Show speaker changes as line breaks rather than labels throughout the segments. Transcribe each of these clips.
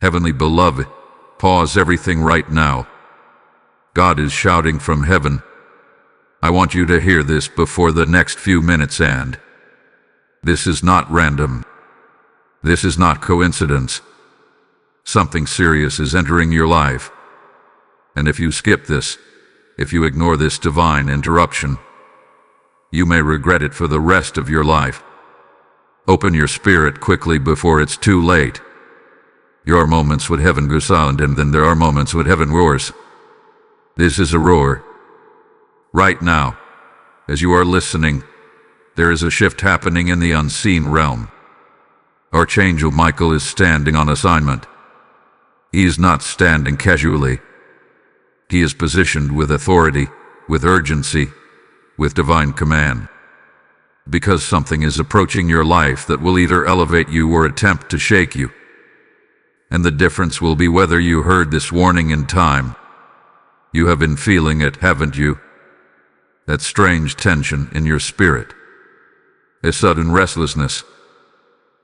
Heavenly beloved, pause everything right now. God is shouting from heaven. I want you to hear this before the next few minutes end. This is not random. This is not coincidence. Something serious is entering your life. And if you skip this, if you ignore this divine interruption, you may regret it for the rest of your life. Open your spirit quickly before it's too late. There are moments when heaven goes silent, and then there are moments when heaven roars. This is a roar. Right now, as you are listening, there is a shift happening in the unseen realm. Archangel Michael is standing on assignment. He is not standing casually. He is positioned with authority, with urgency, with divine command. Because something is approaching your life that will either elevate you or attempt to shake you. And the difference will be whether you heard this warning in time. You have been feeling it, haven't you? That strange tension in your spirit. A sudden restlessness.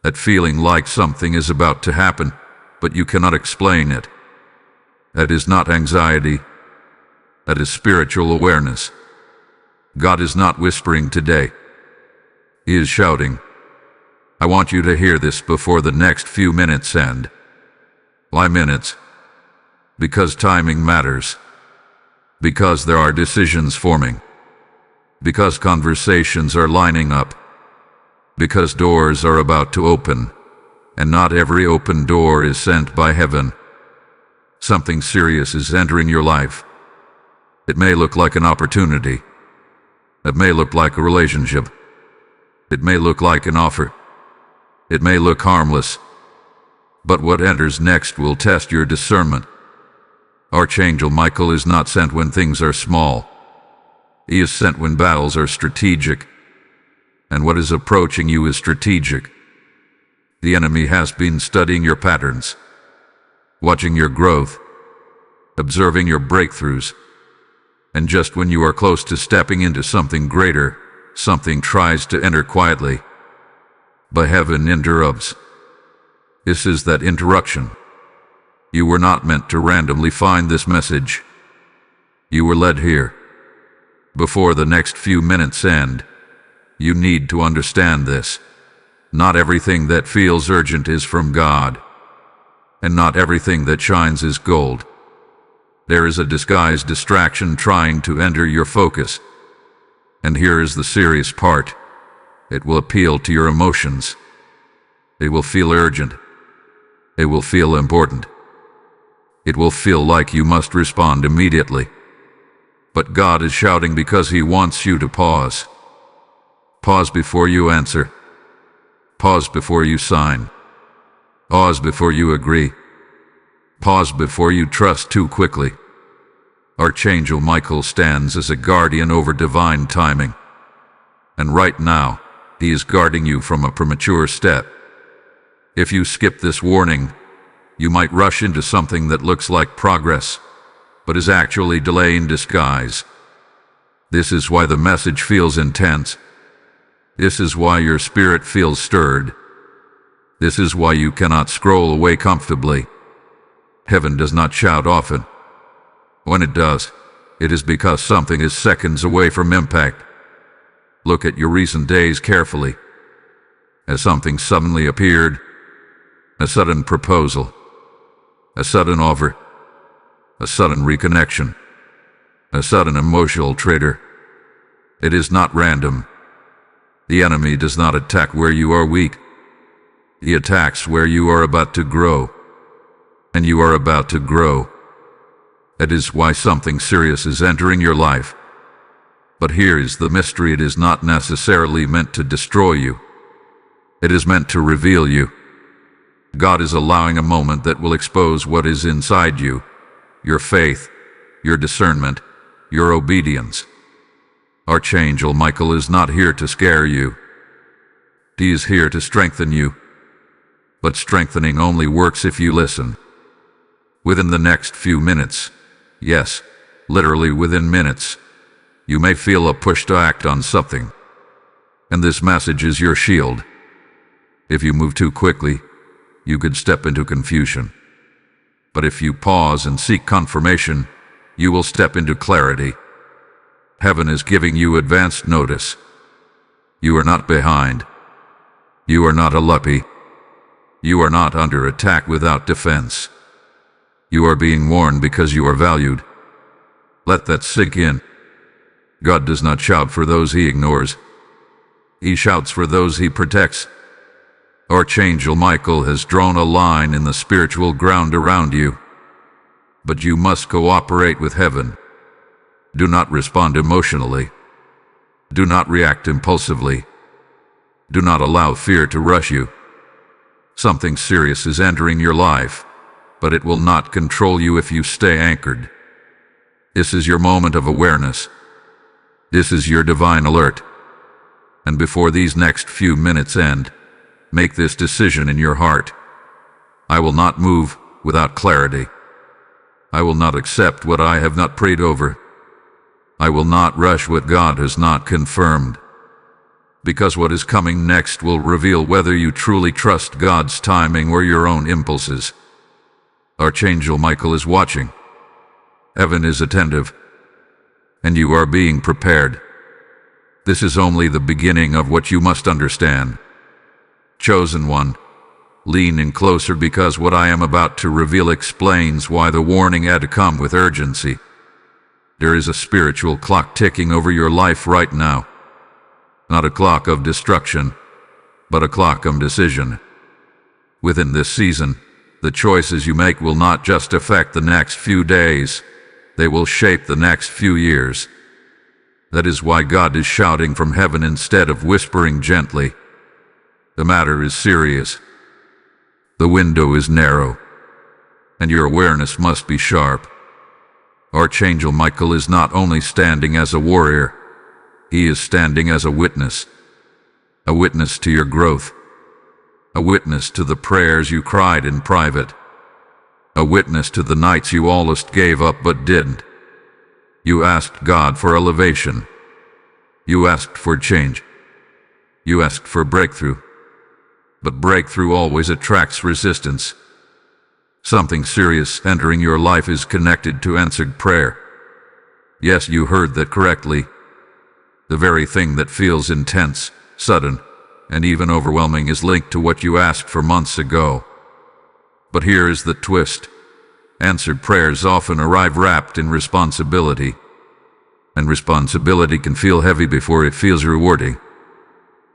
That feeling like something is about to happen, but you cannot explain it. That is not anxiety. That is spiritual awareness. God is not whispering today. He is shouting. I want you to hear this before the next few minutes end. Why minutes? Because timing matters. Because there are decisions forming. Because conversations are lining up. Because doors are about to open. And not every open door is sent by heaven. Something serious is entering your life. It may look like an opportunity. It may look like a relationship. It may look like an offer. It may look harmless. But what enters next will test your discernment. Archangel Michael is not sent when things are small. He is sent when battles are strategic. And what is approaching you is strategic. The enemy has been studying your patterns, watching your growth, observing your breakthroughs. And just when you are close to stepping into something greater, something tries to enter quietly. But heaven interrupts. This is that interruption. You were not meant to randomly find this message. You were led here. Before the next few minutes end, you need to understand this. Not everything that feels urgent is from God. And not everything that shines is gold. There is a disguised distraction trying to enter your focus. And here is the serious part. It will appeal to your emotions. It will feel urgent. It will feel important. It will feel like you must respond immediately. But God is shouting because He wants you to pause. Pause before you answer. Pause before you sign. Pause before you agree. Pause before you trust too quickly. Archangel Michael stands as a guardian over divine timing. And right now, he is guarding you from a premature step. If you skip this warning, you might rush into something that looks like progress, but is actually delay in disguise. This is why the message feels intense. This is why your spirit feels stirred. This is why you cannot scroll away comfortably. Heaven does not shout often. When it does, it is because something is seconds away from impact. Look at your recent days carefully. Has something suddenly appeared? A sudden proposal? A sudden offer? A sudden reconnection? A sudden emotional trigger? It is not random. The enemy does not attack where you are weak. He attacks where you are about to grow. And you are about to grow. That is why something serious is entering your life. But here is the mystery: it is not necessarily meant to destroy you. It is meant to reveal you. God is allowing a moment that will expose what is inside you: your faith, your discernment, your obedience. Archangel Michael is not here to scare you. He is here to strengthen you. But strengthening only works if you listen. Within the next few minutes, yes, literally within minutes, you may feel a push to act on something. And this message is your shield. If you move too quickly, you could step into confusion. But if you pause and seek confirmation, you will step into clarity. Heaven is giving you advanced notice. You are not behind. You are not a luppy. You are not under attack without defense. You are being warned because you are valued. Let that sink in. God does not shout for those he ignores. He shouts for those he protects. Archangel Michael has drawn a line in the spiritual ground around you. But you must cooperate with heaven. Do not respond emotionally. Do not react impulsively. Do not allow fear to rush you. Something serious is entering your life, but it will not control you if you stay anchored. This is your moment of awareness. This is your divine alert. And before these next few minutes end, make this decision in your heart. I will not move without clarity. I will not accept what I have not prayed over. I will not rush what God has not confirmed. Because what is coming next will reveal whether you truly trust God's timing or your own impulses. Archangel Michael is watching. Heaven is attentive. And you are being prepared. This is only the beginning of what you must understand. Chosen one, lean in closer because what I am about to reveal explains why the warning had to come with urgency. There is a spiritual clock ticking over your life right now. Not a clock of destruction, but a clock of decision. Within this season, the choices you make will not just affect the next few days, they will shape the next few years. That is why God is shouting from heaven instead of whispering gently. The matter is serious. The window is narrow, and your awareness must be sharp. Archangel Michael is not only standing as a warrior, he is standing as a witness to your growth, a witness to the prayers you cried in private, a witness to the nights you almost gave up but didn't. You asked God for elevation. You asked for change. You asked for breakthrough. But breakthrough always attracts resistance. Something serious entering your life is connected to answered prayer. Yes, you heard that correctly. The very thing that feels intense, sudden, and even overwhelming is linked to what you asked for months ago. But here is the twist. Answered prayers often arrive wrapped in responsibility. And responsibility can feel heavy before it feels rewarding.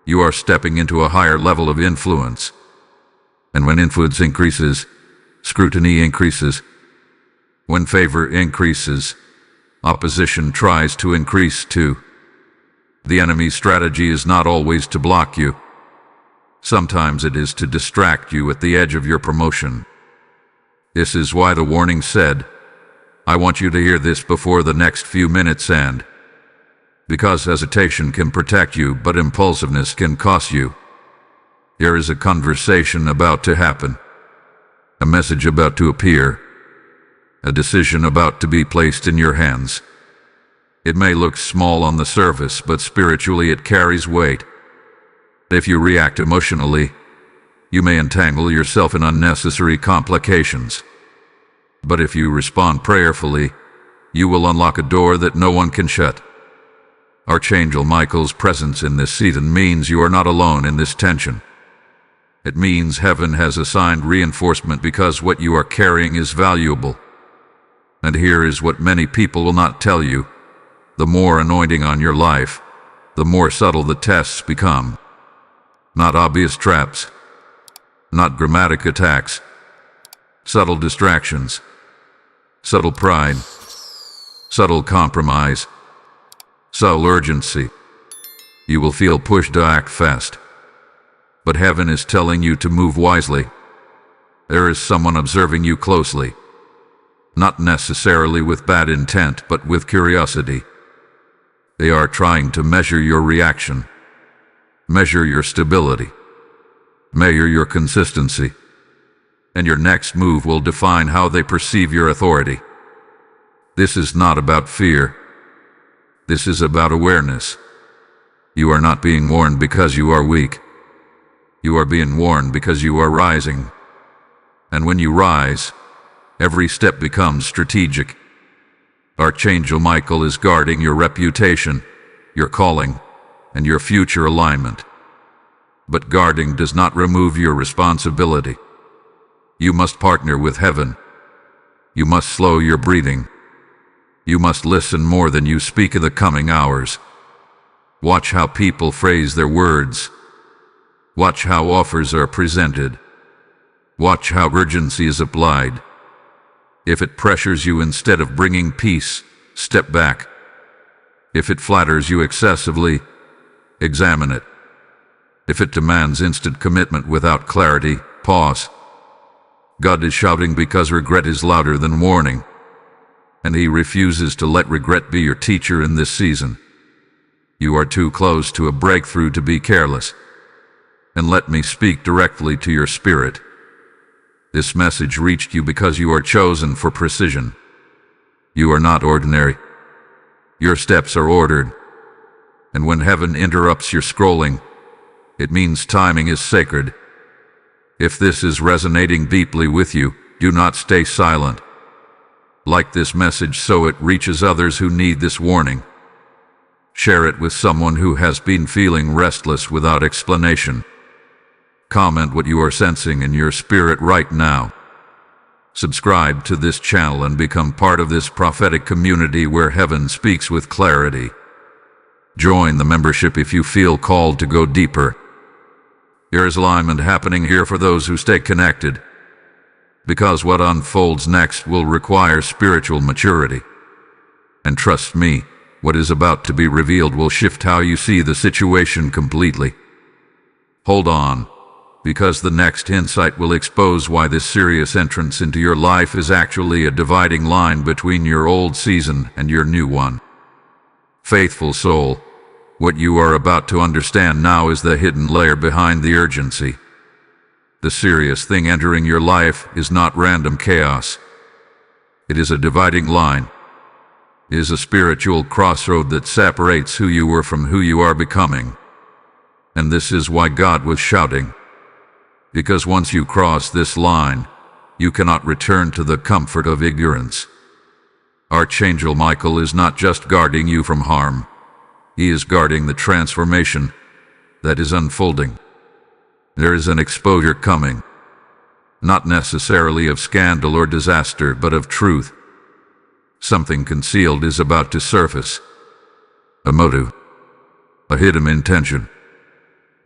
You are stepping into a higher level of influence. And when influence increases, scrutiny increases. When favor increases, opposition tries to increase too. The enemy's strategy is not always to block you. Sometimes it is to distract you at the edge of your promotion. This is why the warning said, I want you to hear this before the next few minutes end. Because hesitation can protect you, but impulsiveness can cost you. There is a conversation about to happen, a message about to appear, a decision about to be placed in your hands. It may look small on the surface, but spiritually it carries weight. If you react emotionally, you may entangle yourself in unnecessary complications. But if you respond prayerfully, you will unlock a door that no one can shut. Archangel Michael's presence in this season means you are not alone in this tension. It means heaven has assigned reinforcement because what you are carrying is valuable. And here is what many people will not tell you. The more anointing on your life, the more subtle the tests become. Not obvious traps, not grammatic attacks, subtle distractions, subtle pride, subtle compromise, subtle urgency. You will feel pushed to act fast. But heaven is telling you to move wisely. There is someone observing you closely, not necessarily with bad intent, but with curiosity. They are trying to measure your reaction, measure your stability, measure your consistency, and your next move will define how they perceive your authority. This is not about fear. This is about awareness. You are not being warned because you are weak. You are being warned because you are rising. And when you rise, every step becomes strategic. Archangel Michael is guarding your reputation, your calling, and your future alignment. But guarding does not remove your responsibility. You must partner with heaven. You must slow your breathing. You must listen more than you speak of the coming hours. Watch how people phrase their words. Watch how offers are presented. Watch how urgency is applied. If it pressures you instead of bringing peace, step back. If it flatters you excessively, examine it. If it demands instant commitment without clarity, pause. God is shouting because regret is louder than warning, and He refuses to let regret be your teacher in this season. You are too close to a breakthrough to be careless. And let me speak directly to your spirit. This message reached you because you are chosen for precision. You are not ordinary. Your steps are ordered. And when heaven interrupts your scrolling, it means timing is sacred. If this is resonating deeply with you, do not stay silent. Like this message so it reaches others who need this warning. Share it with someone who has been feeling restless without explanation. Comment what you are sensing in your spirit right now. Subscribe to this channel and become part of this prophetic community where heaven speaks with clarity. Join the membership if you feel called to go deeper. There is alignment happening here for those who stay connected, because what unfolds next will require spiritual maturity. And trust me, what is about to be revealed will shift how you see the situation completely. Hold on, because the next insight will expose why this serious entrance into your life is actually a dividing line between your old season and your new one. Faithful soul, what you are about to understand now is the hidden layer behind the urgency. The serious thing entering your life is not random chaos. It is a dividing line. It is a spiritual crossroad that separates who you were from who you are becoming. And this is why God was shouting. Because once you cross this line, you cannot return to the comfort of ignorance. Archangel Michael is not just guarding you from harm. He is guarding the transformation that is unfolding. There is an exposure coming, not necessarily of scandal or disaster, but of truth. Something concealed is about to surface. A motive, a hidden intention,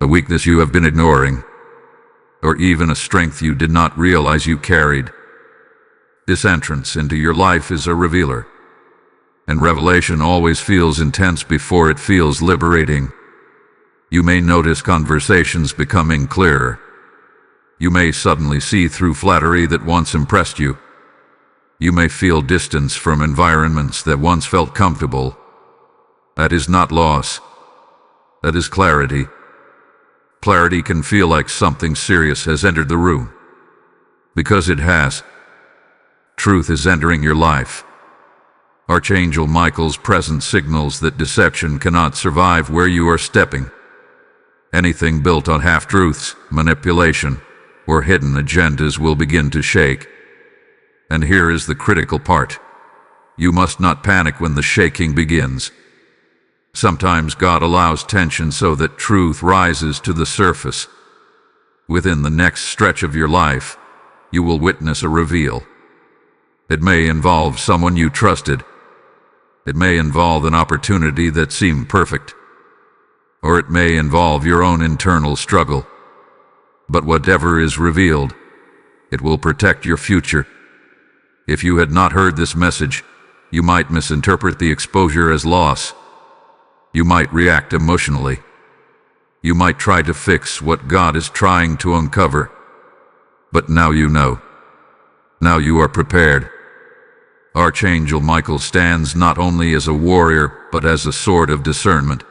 a weakness you have been ignoring, or even a strength you did not realize you carried. This entrance into your life is a revealer. And revelation always feels intense before it feels liberating. You may notice conversations becoming clearer. You may suddenly see through flattery that once impressed you. You may feel distance from environments that once felt comfortable. That is not loss. That is clarity. Clarity can feel like something serious has entered the room. Because it has. Truth is entering your life. Archangel Michael's presence signals that deception cannot survive where you are stepping. Anything built on half-truths, manipulation, or hidden agendas will begin to shake. And here is the critical part. You must not panic when the shaking begins. Sometimes God allows tension so that truth rises to the surface. Within the next stretch of your life, you will witness a reveal. It may involve someone you trusted. It may involve an opportunity that seemed perfect. Or it may involve your own internal struggle. But whatever is revealed, it will protect your future. If you had not heard this message, you might misinterpret the exposure as loss. You might react emotionally. You might try to fix what God is trying to uncover. But now you know. Now you are prepared. Archangel Michael stands not only as a warrior, but as a sword of discernment.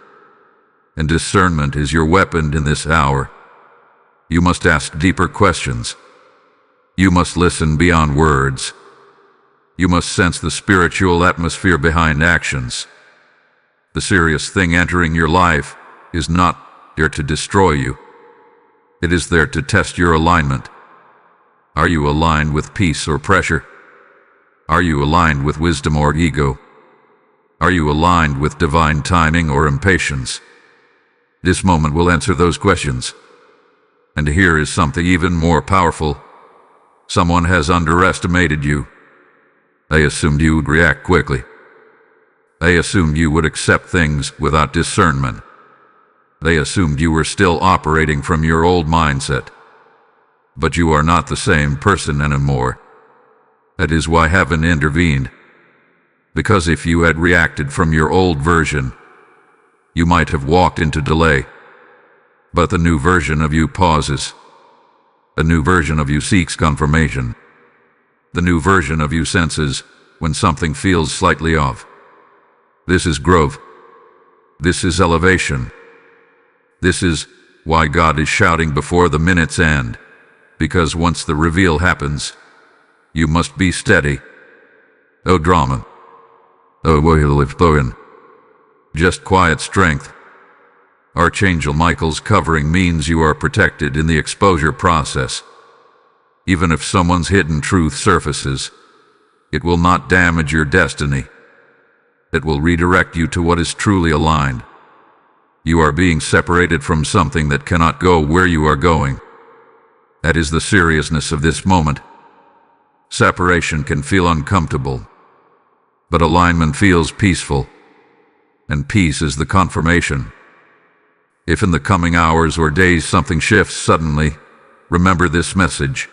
And discernment is your weapon in this hour. You must ask deeper questions. You must listen beyond words. You must sense the spiritual atmosphere behind actions. The serious thing entering your life is not there to destroy you. It is there to test your alignment. Are you aligned with peace or pressure? Are you aligned with wisdom or ego? Are you aligned with divine timing or impatience? This moment will answer those questions. And here is something even more powerful. Someone has underestimated you. They assumed you would react quickly. They assumed you would accept things without discernment. They assumed you were still operating from your old mindset. But you are not the same person anymore. That is why heaven intervened. Because if you had reacted from your old version, you might have walked into delay. But the new version of you pauses. The new version of you seeks confirmation. The new version of you senses when something feels slightly off. This is growth. This is elevation. This is why God is shouting before the minute's end. Because once the reveal happens, you must be steady. Oh drama. Oh wohiliftoin. Just quiet strength. Archangel Michael's covering means you are protected in the exposure process. Even if someone's hidden truth surfaces, it will not damage your destiny. It will redirect you to what is truly aligned. You are being separated from something that cannot go where you are going. That is the seriousness of this moment. Separation can feel uncomfortable, but alignment feels peaceful, and peace is the confirmation. If in the coming hours or days something shifts suddenly, remember this message.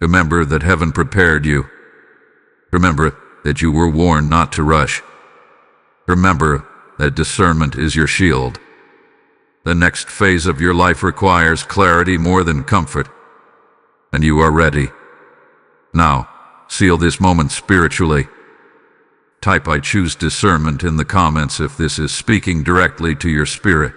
Remember that heaven prepared you. Remember that you were warned not to rush. Remember that discernment is your shield. The next phase of your life requires clarity more than comfort, and you are ready. Now, seal this moment spiritually. Type "I choose discernment" in the comments if this is speaking directly to your spirit.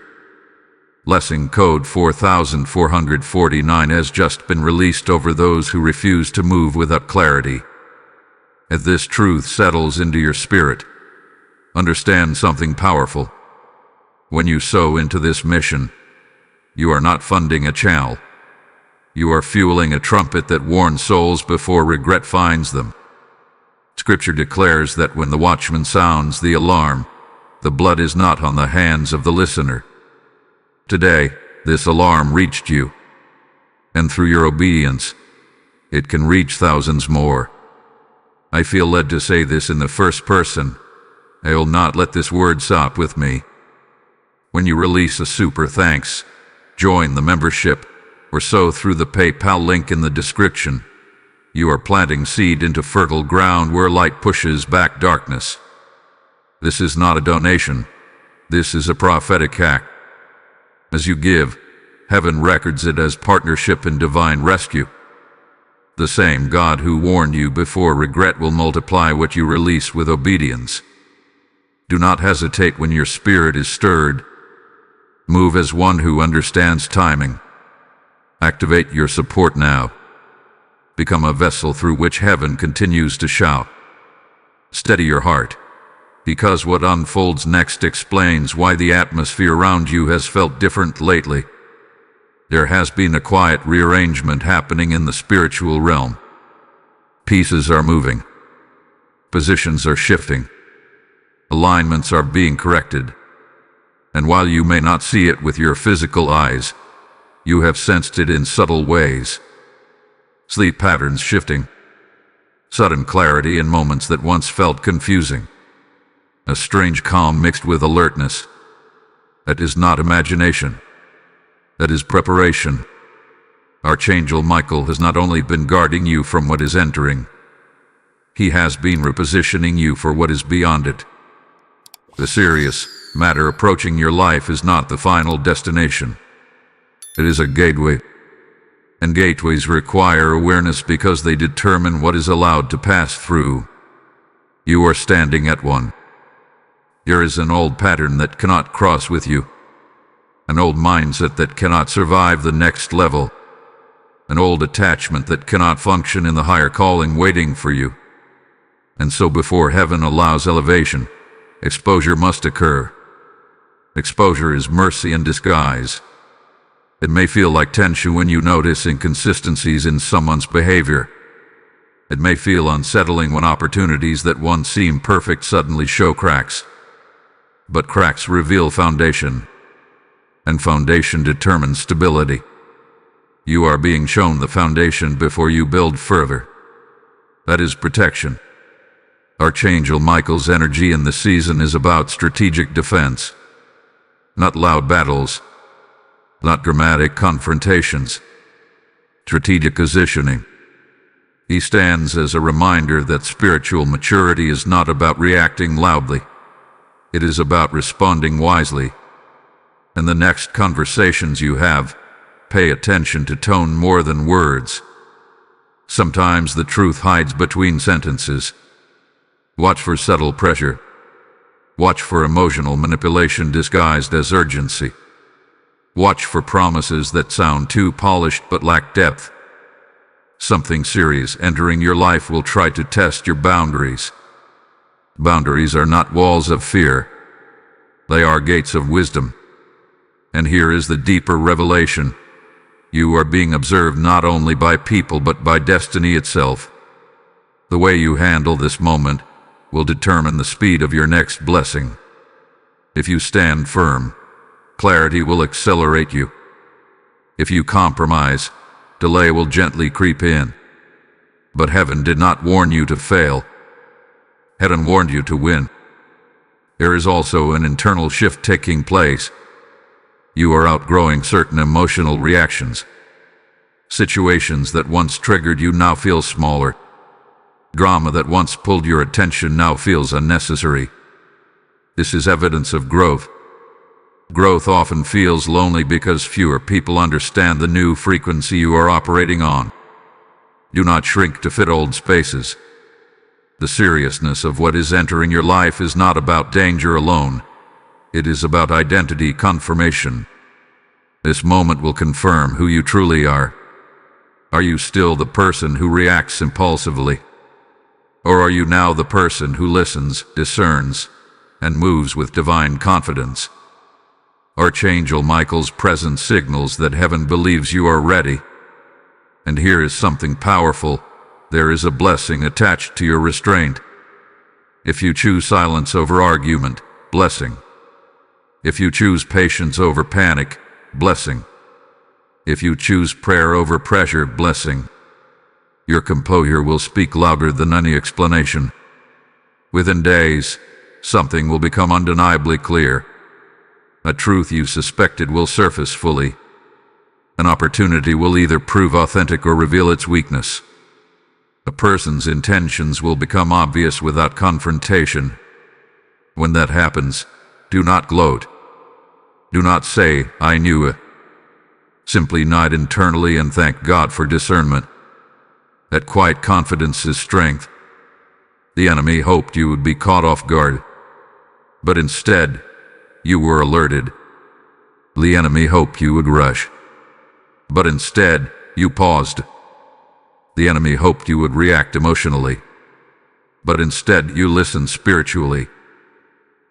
Lesson code 4449 has just been released over those who refuse to move without clarity. As this truth settles into your spirit, understand something powerful. When you sow into this mission, you are not funding a channel. You are fueling a trumpet that warns souls before regret finds them. Scripture declares that when the watchman sounds the alarm, the blood is not on the hands of the listener. Today, this alarm reached you, and through your obedience, it can reach thousands more. I feel led to say this in the first person. I will not let this word stop with me. When you release a super thanks, join the membership, or sow through the PayPal link in the description, you are planting seed into fertile ground where light pushes back darkness. This is not a donation. This is a prophetic act. As you give, heaven records it as partnership in divine rescue. The same God who warned you before regret will multiply what you release with obedience. Do not hesitate when your spirit is stirred. Move as one who understands timing. Activate your support now. Become a vessel through which heaven continues to shout. Steady your heart, because what unfolds next explains why the atmosphere around you has felt different lately. There has been a quiet rearrangement happening in the spiritual realm. Pieces are moving. Positions are shifting. Alignments are being corrected. And while you may not see it with your physical eyes, you have sensed it in subtle ways. Sleep patterns shifting. Sudden clarity in moments that once felt confusing. A strange calm mixed with alertness. That is not imagination. That is preparation. Archangel Michael has not only been guarding you from what is entering, he has been repositioning you for what is beyond it. The serious matter approaching your life is not the final destination. It is a gateway. And gateways require awareness because they determine what is allowed to pass through. You are standing at one. There is an old pattern that cannot cross with you. An old mindset that cannot survive the next level. An old attachment that cannot function in the higher calling waiting for you. And so before heaven allows elevation, exposure must occur. Exposure is mercy in disguise. It may feel like tension when you notice inconsistencies in someone's behavior. It may feel unsettling when opportunities that once seemed perfect suddenly show cracks. But cracks reveal foundation, and foundation determines stability. You are being shown the foundation before you build further. That is protection. Archangel Michael's energy in the season is about strategic defense. Not loud battles, not dramatic confrontations. Strategic positioning. He stands as a reminder that spiritual maturity is not about reacting loudly. It is about responding wisely. In the next conversations you have, pay attention to tone more than words. Sometimes the truth hides between sentences. Watch for subtle pressure. Watch for emotional manipulation disguised as urgency. Watch for promises that sound too polished but lack depth. Something serious entering your life will try to test your boundaries. Boundaries are not walls of fear. They are gates of wisdom. And here is the deeper revelation. You are being observed not only by people but by destiny itself. The way you handle this moment will determine the speed of your next blessing. If you stand firm, clarity will accelerate you. If you compromise, delay will gently creep in. But heaven did not warn you to fail. Heaven warned you to win. There is also an internal shift taking place. You are outgrowing certain emotional reactions. Situations that once triggered you now feel smaller. Drama that once pulled your attention now feels unnecessary. This is evidence of growth. Growth often feels lonely because fewer people understand the new frequency you are operating on. Do not shrink to fit old spaces. The seriousness of what is entering your life is not about danger alone. It is about identity confirmation. This moment will confirm who you truly are. Are you still the person who reacts impulsively? Or are you now the person who listens, discerns, and moves with divine confidence? Archangel Michael's presence signals that heaven believes you are ready. And here is something powerful. There is a blessing attached to your restraint. If you choose silence over argument, blessing. If you choose patience over panic, blessing. If you choose prayer over pressure, blessing. Your composure will speak louder than any explanation. Within days, something will become undeniably clear. A truth you suspected will surface fully. An opportunity will either prove authentic or reveal its weakness. A person's intentions will become obvious without confrontation. When that happens, do not gloat. Do not say, "I knew it." Simply nod internally and thank God for discernment. That quiet confidence is strength. The enemy hoped you would be caught off guard, but instead, you were alerted. The enemy hoped you would rush, but instead, you paused. The enemy hoped you would react emotionally, but instead you listened spiritually.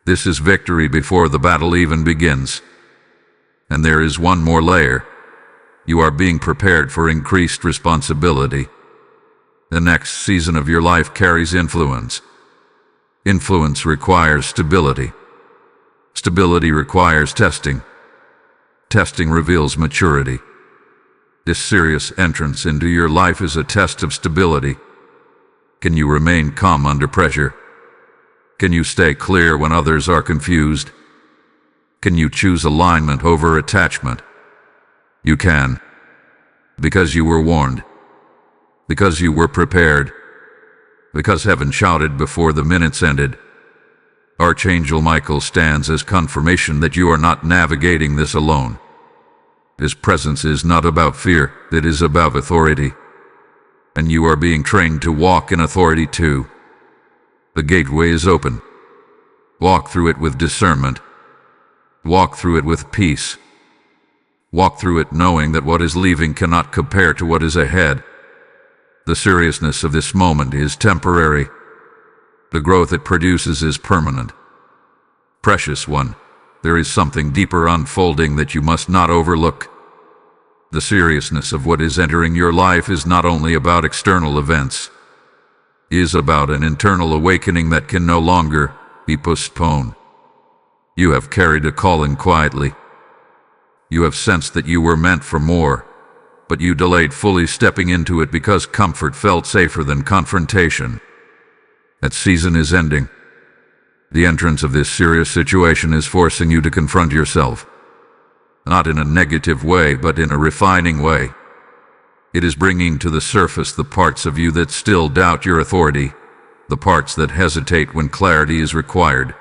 This is victory before the battle even begins. And there is one more layer. You are being prepared for increased responsibility. The next season of your life carries influence. Influence requires stability. Stability requires testing. Testing reveals maturity. This serious entrance into your life is a test of stability. Can you remain calm under pressure? Can you stay clear when others are confused? Can you choose alignment over attachment? You can. Because you were warned. Because you were prepared. Because heaven shouted before the minutes ended. Archangel Michael stands as confirmation that you are not navigating this alone. His presence is not about fear, it is about authority. And you are being trained to walk in authority too. The gateway is open. Walk through it with discernment. Walk through it with peace. Walk through it knowing that what is leaving cannot compare to what is ahead. The seriousness of this moment is temporary. The growth it produces is permanent. Precious one, there is something deeper unfolding that you must not overlook. The seriousness of what is entering your life is not only about external events. is about an internal awakening that can no longer be postponed. You have carried a calling quietly. You have sensed that you were meant for more, but you delayed fully stepping into it because comfort felt safer than confrontation. That season is ending. The entrance of this serious situation is forcing you to confront yourself. Not in a negative way, but in a refining way. It is bringing to the surface the parts of you that still doubt your authority, the parts that hesitate when clarity is required,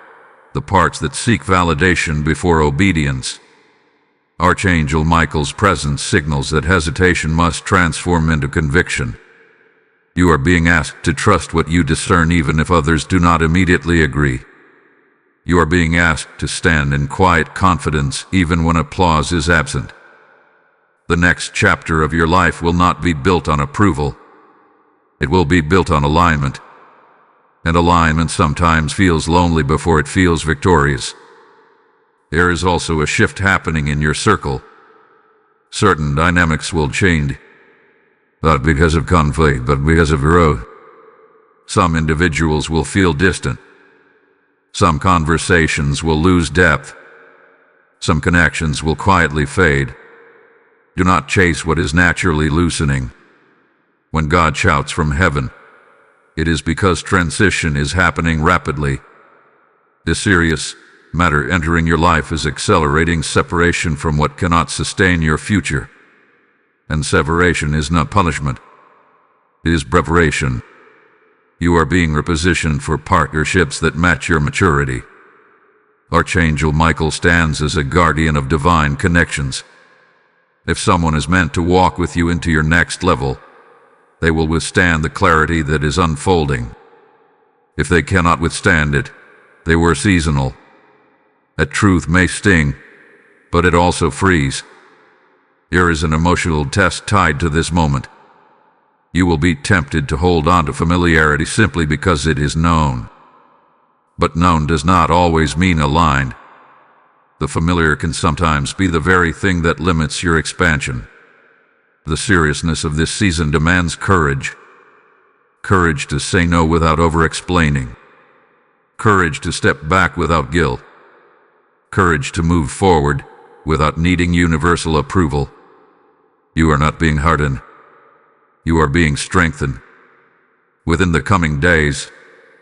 the parts that seek validation before obedience. Archangel Michael's presence signals that hesitation must transform into conviction. You are being asked to trust what you discern even if others do not immediately agree. You are being asked to stand in quiet confidence even when applause is absent. The next chapter of your life will not be built on approval. It will be built on alignment. And alignment sometimes feels lonely before it feels victorious. There is also a shift happening in your circle. Certain dynamics will change, not because of conflict, but because of growth. Some individuals will feel distant. Some conversations will lose depth. Some connections will quietly fade. Do not chase what is naturally loosening. When God shouts from heaven, it is because transition is happening rapidly. The serious matter entering your life is accelerating separation from what cannot sustain your future. And separation is not punishment. It is preparation. You are being repositioned for partnerships that match your maturity. Archangel Michael stands as a guardian of divine connections. If someone is meant to walk with you into your next level, they will withstand the clarity that is unfolding. If they cannot withstand it, they were seasonal. That truth may sting, but it also frees. There is an emotional test tied to this moment. You will be tempted to hold on to familiarity simply because it is known. But known does not always mean aligned. The familiar can sometimes be the very thing that limits your expansion. The seriousness of this season demands courage. Courage to say no without over-explaining. Courage to step back without guilt. Courage to move forward without needing universal approval. You are not being hardened. You are being strengthened. Within the coming days,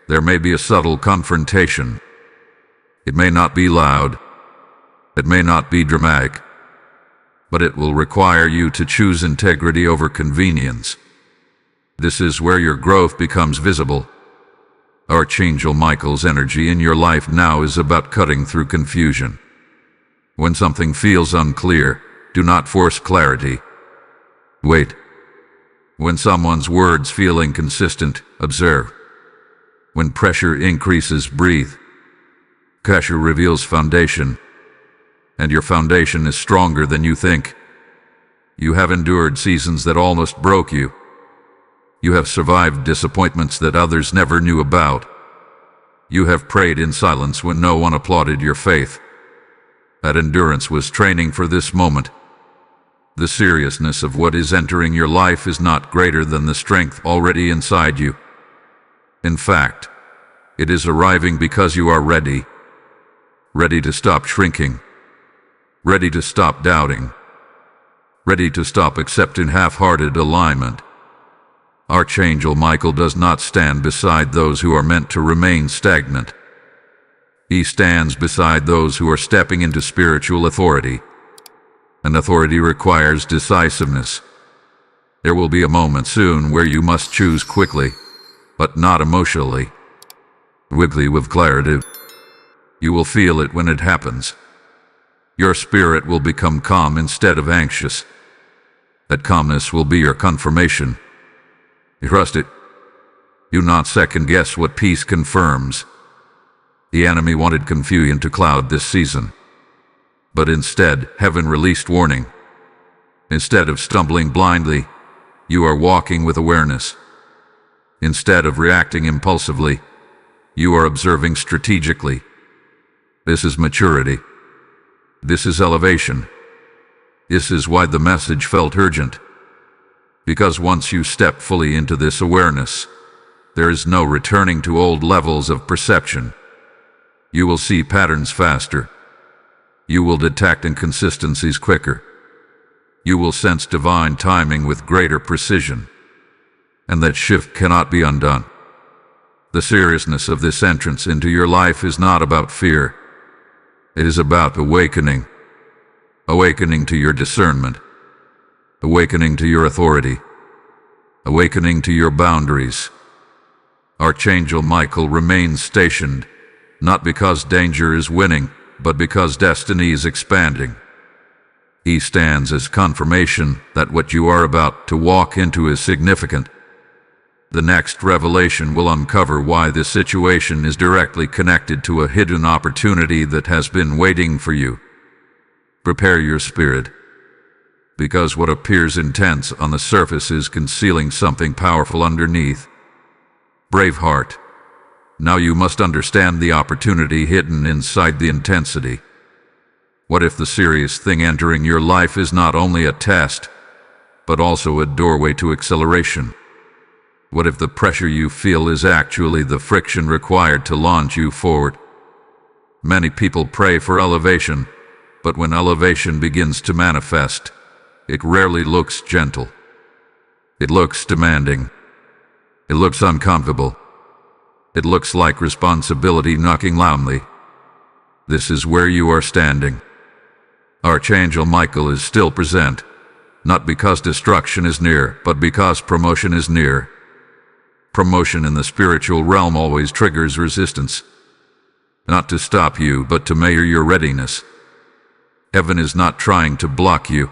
there may be a subtle confrontation. It may not be loud. It may not be dramatic. But it will require you to choose integrity over convenience. This is where your growth becomes visible. Archangel Michael's energy in your life now is about cutting through confusion. When something feels unclear, do not force clarity. Wait. When someone's words feel inconsistent, observe. When pressure increases, breathe. Pressure reveals foundation. And your foundation is stronger than you think. You have endured seasons that almost broke you. You have survived disappointments that others never knew about. You have prayed in silence when no one applauded your faith. That endurance was training for this moment. The seriousness of what is entering your life is not greater than the strength already inside you. In fact, it is arriving because you are ready. Ready to stop shrinking. Ready to stop doubting. Ready to stop accepting half-hearted alignment. Archangel Michael does not stand beside those who are meant to remain stagnant. He stands beside those who are stepping into spiritual authority. And authority requires decisiveness. There will be a moment soon where you must choose quickly, but not emotionally. Quickly with clarity. You will feel it when it happens. Your spirit will become calm instead of anxious. That calmness will be your confirmation. Trust it. Do not second-guess what peace confirms. The enemy wanted confusion to cloud this season. But instead, heaven released warning. Instead of stumbling blindly, you are walking with awareness. Instead of reacting impulsively, you are observing strategically. This is maturity. This is elevation. This is why the message felt urgent. Because once you step fully into this awareness, there is no returning to old levels of perception. You will see patterns faster. You will detect inconsistencies quicker. You will sense divine timing with greater precision. And that shift cannot be undone. The seriousness of this entrance into your life is not about fear. It is about awakening. Awakening to your discernment. Awakening to your authority. Awakening to your boundaries. Archangel Michael remains stationed, not because danger is winning, but because destiny is expanding. He stands as confirmation that what you are about to walk into is significant. The next revelation will uncover why this situation is directly connected to a hidden opportunity that has been waiting for you. Prepare your spirit, because what appears intense on the surface is concealing something powerful underneath. Brave heart, now you must understand the opportunity hidden inside the intensity. What if the serious thing entering your life is not only a test, but also a doorway to acceleration? What if the pressure you feel is actually the friction required to launch you forward? Many people pray for elevation, but when elevation begins to manifest, it rarely looks gentle. It looks demanding. It looks uncomfortable. It looks like responsibility knocking loudly. This is where you are standing. Archangel Michael is still present, not because destruction is near, but because promotion is near. Promotion in the spiritual realm always triggers resistance. Not to stop you, but to measure your readiness. Heaven is not trying to block you.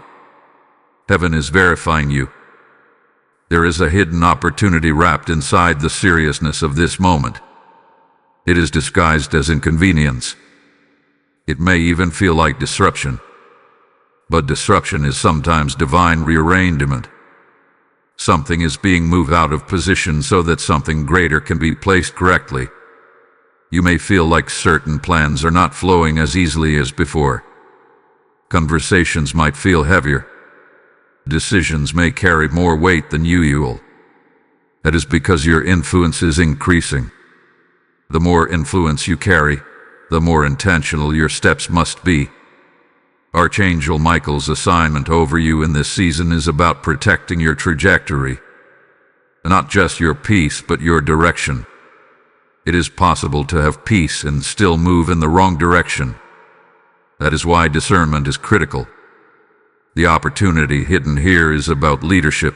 Heaven is verifying you. There is a hidden opportunity wrapped inside the seriousness of this moment. It is disguised as inconvenience. It may even feel like disruption. But disruption is sometimes divine rearrangement. Something is being moved out of position so that something greater can be placed correctly. You may feel like certain plans are not flowing as easily as before. Conversations might feel heavier. Decisions may carry more weight than usual. That is because your influence is increasing. The more influence you carry, the more intentional your steps must be. Archangel Michael's assignment over you in this season is about protecting your trajectory. Not just your peace, but your direction. It is possible to have peace and still move in the wrong direction. That is why discernment is critical. The opportunity hidden here is about leadership.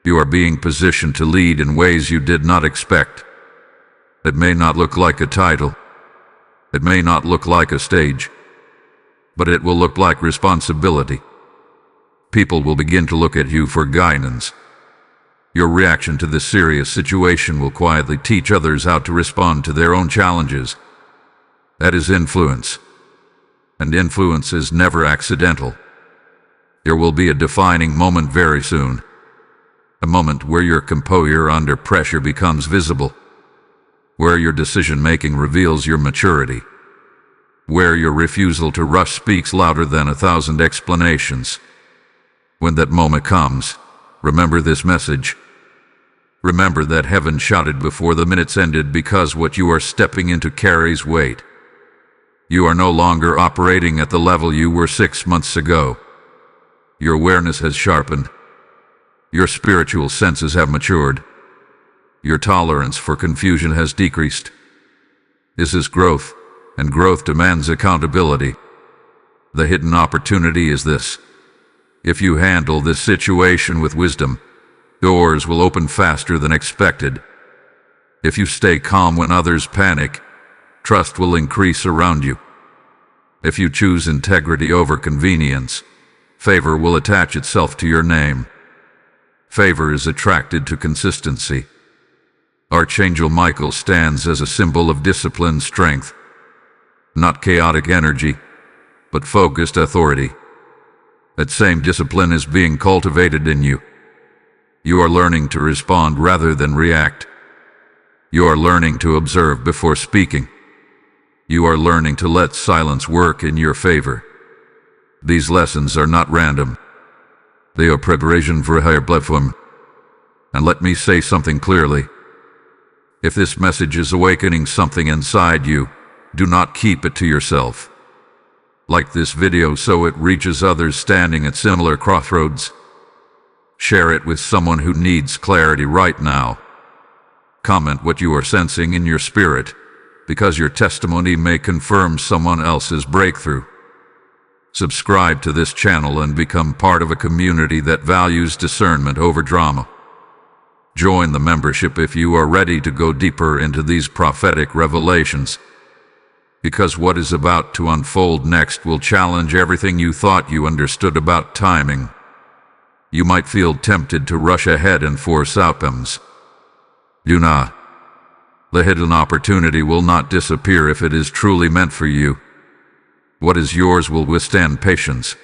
You are being positioned to lead in ways you did not expect. It may not look like a title. It may not look like a stage. But it will look like responsibility. People will begin to look at you for guidance. Your reaction to this serious situation will quietly teach others how to respond to their own challenges. That is influence. And influence is never accidental. There will be a defining moment very soon. A moment where your composure under pressure becomes visible. Where your decision-making reveals your maturity. Where your refusal to rush speaks louder than 1,000 explanations. When that moment comes, remember this message. Remember that heaven shouted before the minutes ended, because what you are stepping into carries weight. You are no longer operating at the level you were 6 months ago. Your awareness has sharpened. Your spiritual senses have matured. Your tolerance for confusion has decreased. This is growth. And growth demands accountability. The hidden opportunity is this. If you handle this situation with wisdom, doors will open faster than expected. If you stay calm when others panic, trust will increase around you. If you choose integrity over convenience, favor will attach itself to your name. Favor is attracted to consistency. Archangel Michael stands as a symbol of disciplined strength. Not chaotic energy, but focused authority. That same discipline is being cultivated in you. You are learning to respond rather than react. You are learning to observe before speaking. You are learning to let silence work in your favor. These lessons are not random. They are preparation for a higher platform. And let me say something clearly. If this message is awakening something inside you, do not keep it to yourself. Like this video so it reaches others standing at similar crossroads. Share it with someone who needs clarity right now. Comment what you are sensing in your spirit, because your testimony may confirm someone else's breakthrough. Subscribe to this channel and become part of a community that values discernment over drama. Join the membership if you are ready to go deeper into these prophetic revelations. Because what is about to unfold next will challenge everything you thought you understood about timing. You might feel tempted to rush ahead and force outcomes. Do not. The hidden opportunity will not disappear if it is truly meant for you. What is yours will withstand patience.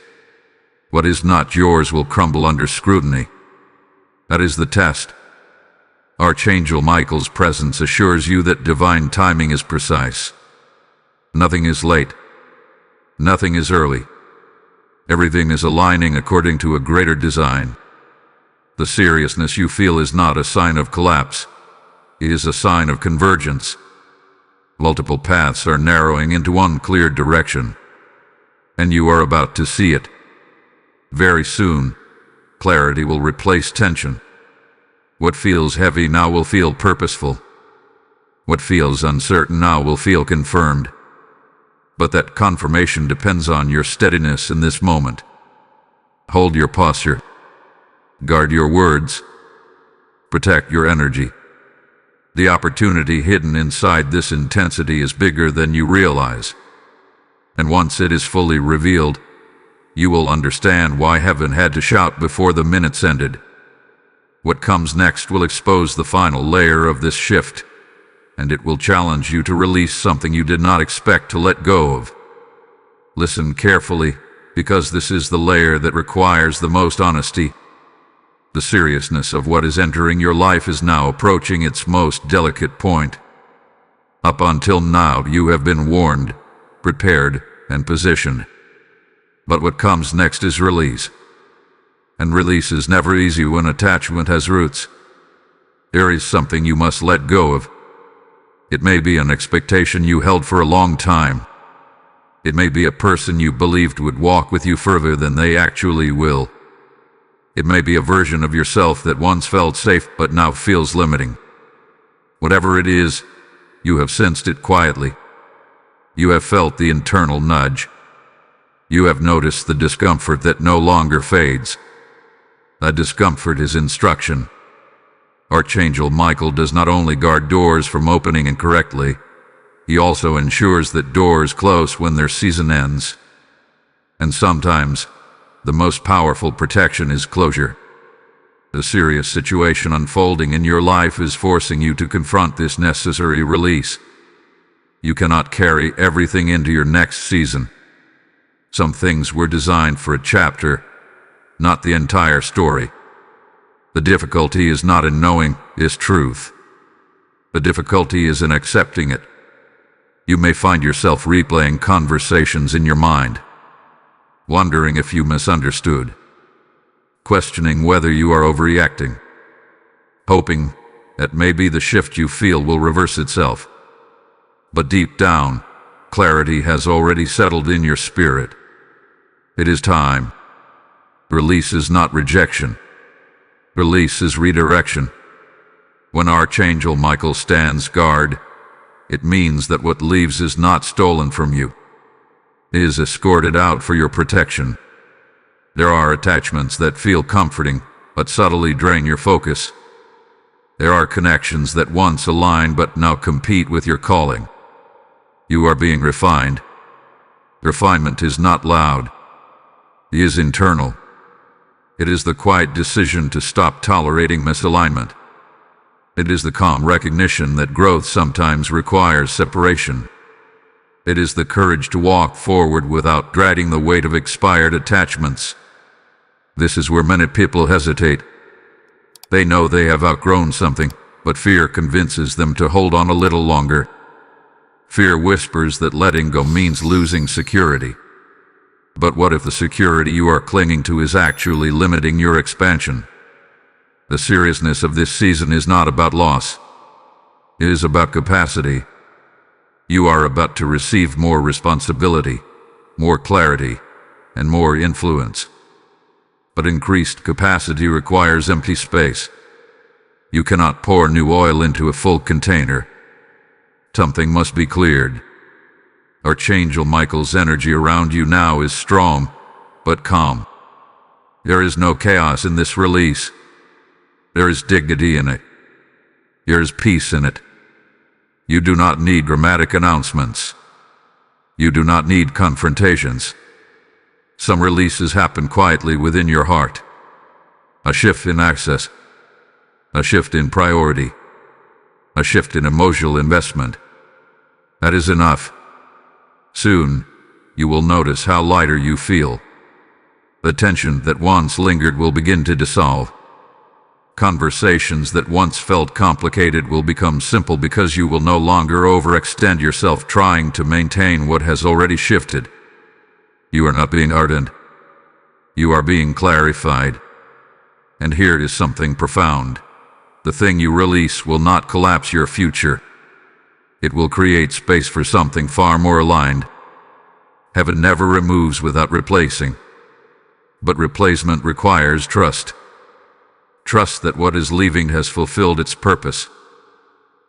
What is not yours will crumble under scrutiny. That is the test. Archangel Michael's presence assures you that divine timing is precise. Nothing is late. Nothing is early. Everything is aligning according to a greater design. The seriousness you feel is not a sign of collapse. It is a sign of convergence. Multiple paths are narrowing into one clear direction, and you are about to see it. Very soon, clarity will replace tension. What feels heavy now will feel purposeful. What feels uncertain now will feel confirmed. But that confirmation depends on your steadiness in this moment. Hold your posture. Guard your words. Protect your energy. The opportunity hidden inside this intensity is bigger than you realize. And once it is fully revealed, you will understand why heaven had to shout before the minutes ended. What comes next will expose the final layer of this shift, and it will challenge you to release something you did not expect to let go of. Listen carefully, because this is the layer that requires the most honesty. The seriousness of what is entering your life is now approaching its most delicate point. Up until now, you have been warned, prepared, and positioned. But what comes next is release. And release is never easy when attachment has roots. There is something you must let go of. It may be an expectation you held for a long time. It may be a person you believed would walk with you further than they actually will. It may be a version of yourself that once felt safe but now feels limiting. Whatever it is, you have sensed it quietly. You have felt the internal nudge. You have noticed the discomfort that no longer fades. That discomfort is instruction. Archangel Michael does not only guard doors from opening incorrectly, he also ensures that doors close when their season ends. And sometimes, the most powerful protection is closure. The serious situation unfolding in your life is forcing you to confront this necessary release. You cannot carry everything into your next season. Some things were designed for a chapter, not the entire story. The difficulty is not in knowing this truth. The difficulty is in accepting it. You may find yourself replaying conversations in your mind, wondering if you misunderstood, questioning whether you are overreacting, hoping that maybe the shift you feel will reverse itself. But deep down, clarity has already settled in your spirit. It is time. Release is not rejection. Release is redirection. When Archangel Michael stands guard, it means that what leaves is not stolen from you. It is escorted out for your protection. There are attachments that feel comforting, but subtly drain your focus. There are connections that once aligned but now compete with your calling. You are being refined. Refinement is not loud. It is internal. It is the quiet decision to stop tolerating misalignment. It is the calm recognition that growth sometimes requires separation. It is the courage to walk forward without dragging the weight of expired attachments. This is where many people hesitate. They know they have outgrown something, but fear convinces them to hold on a little longer. Fear whispers that letting go means losing security. But what if the security you are clinging to is actually limiting your expansion? The seriousness of this season is not about loss. It is about capacity. You are about to receive more responsibility, more clarity, and more influence. But increased capacity requires empty space. You cannot pour new oil into a full container. Something must be cleared. Archangel Michael's energy around you now is strong, but calm. There is no chaos in this release. There is dignity in it. There is peace in it. You do not need dramatic announcements. You do not need confrontations. Some releases happen quietly within your heart. A shift in access. A shift in priority. A shift in emotional investment. That is enough. Soon, you will notice how lighter you feel. The tension that once lingered will begin to dissolve. Conversations that once felt complicated will become simple because you will no longer overextend yourself trying to maintain what has already shifted. You are not being ardent. You are being clarified. And here is something profound. The thing you release will not collapse your future. It will create space for something far more aligned. Heaven never removes without replacing. But replacement requires trust. Trust that what is leaving has fulfilled its purpose.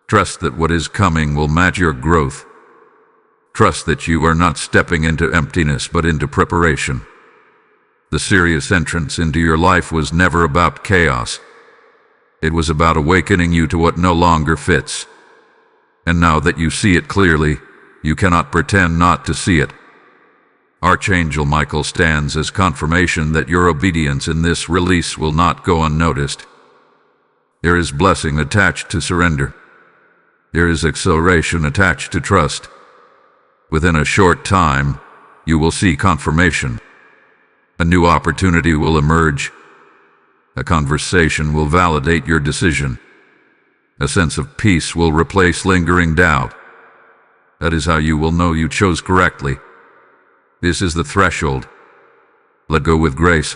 Trust that what is coming will match your growth. Trust that you are not stepping into emptiness but into preparation. The serious entrance into your life was never about chaos. It was about awakening you to what no longer fits. And now that you see it clearly, you cannot pretend not to see it. Archangel Michael stands as confirmation that your obedience in this release will not go unnoticed. There is blessing attached to surrender. There is acceleration attached to trust. Within a short time, you will see confirmation. A new opportunity will emerge. A conversation will validate your decision. A sense of peace will replace lingering doubt. That is how you will know you chose correctly. This is the threshold. Let go with grace.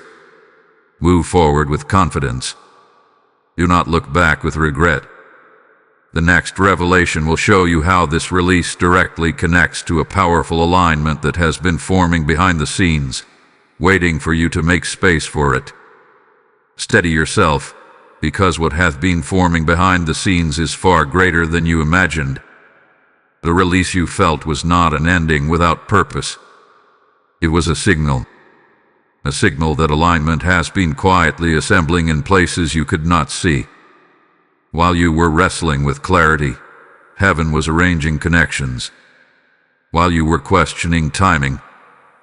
Move forward with confidence. Do not look back with regret. The next revelation will show you how this release directly connects to a powerful alignment that has been forming behind the scenes, waiting for you to make space for it. Steady yourself, because what hath been forming behind the scenes is far greater than you imagined. The release you felt was not an ending without purpose. It was a signal that alignment has been quietly assembling in places you could not see. While you were wrestling with clarity, heaven was arranging connections. While you were questioning timing,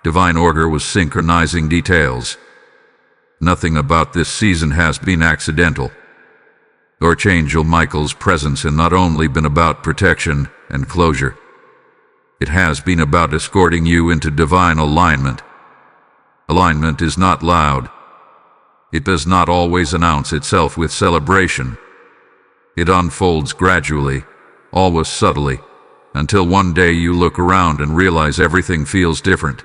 divine order was synchronizing details. Nothing about this season has been accidental. Archangel Michael's presence has not only been about protection and closure. It has been about escorting you into divine alignment. Alignment is not loud. It does not always announce itself with celebration. It unfolds gradually, always subtly, until one day you look around and realize everything feels different.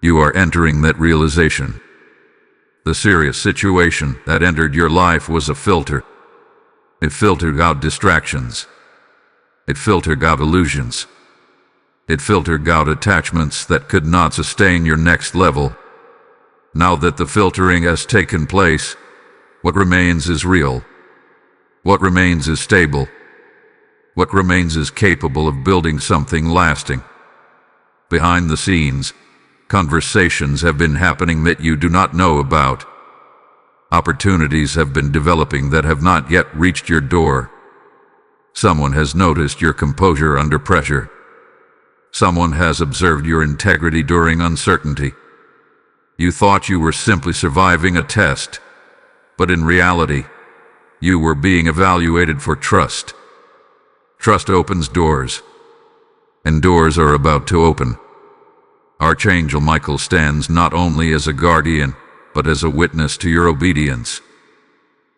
You are entering that realization. The serious situation that entered your life was a filter. It filtered out distractions. It filtered out illusions. It filtered out attachments that could not sustain your next level. Now that the filtering has taken place, what remains is real. What remains is stable. What remains is capable of building something lasting. Behind the scenes, conversations have been happening that you do not know about. Opportunities have been developing that have not yet reached your door. Someone has noticed your composure under pressure. Someone has observed your integrity during uncertainty. You thought you were simply surviving a test, but in reality, you were being evaluated for trust. Trust opens doors, and doors are about to open. Archangel Michael stands not only as a guardian, but as a witness to your obedience,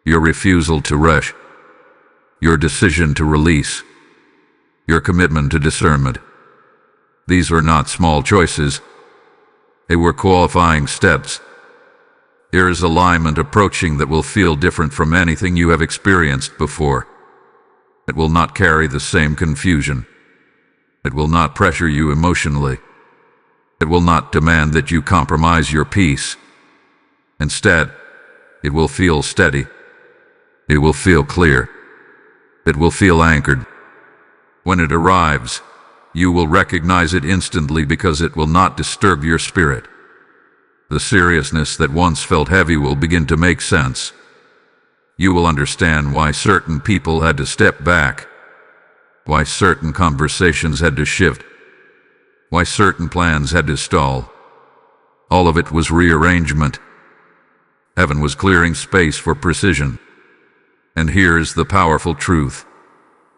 your refusal to rush, your decision to release, your commitment to discernment. These were not small choices. They were qualifying steps. There is alignment approaching that will feel different from anything you have experienced before. It will not carry the same confusion. It will not pressure you emotionally. It will not demand that you compromise your peace. Instead, it will feel steady. It will feel clear. It will feel anchored. When it arrives, you will recognize it instantly because it will not disturb your spirit. The seriousness that once felt heavy will begin to make sense. You will understand why certain people had to step back, why certain conversations had to shift, why certain plans had to stall. All of it was rearrangement. Heaven was clearing space for precision. And here is the powerful truth.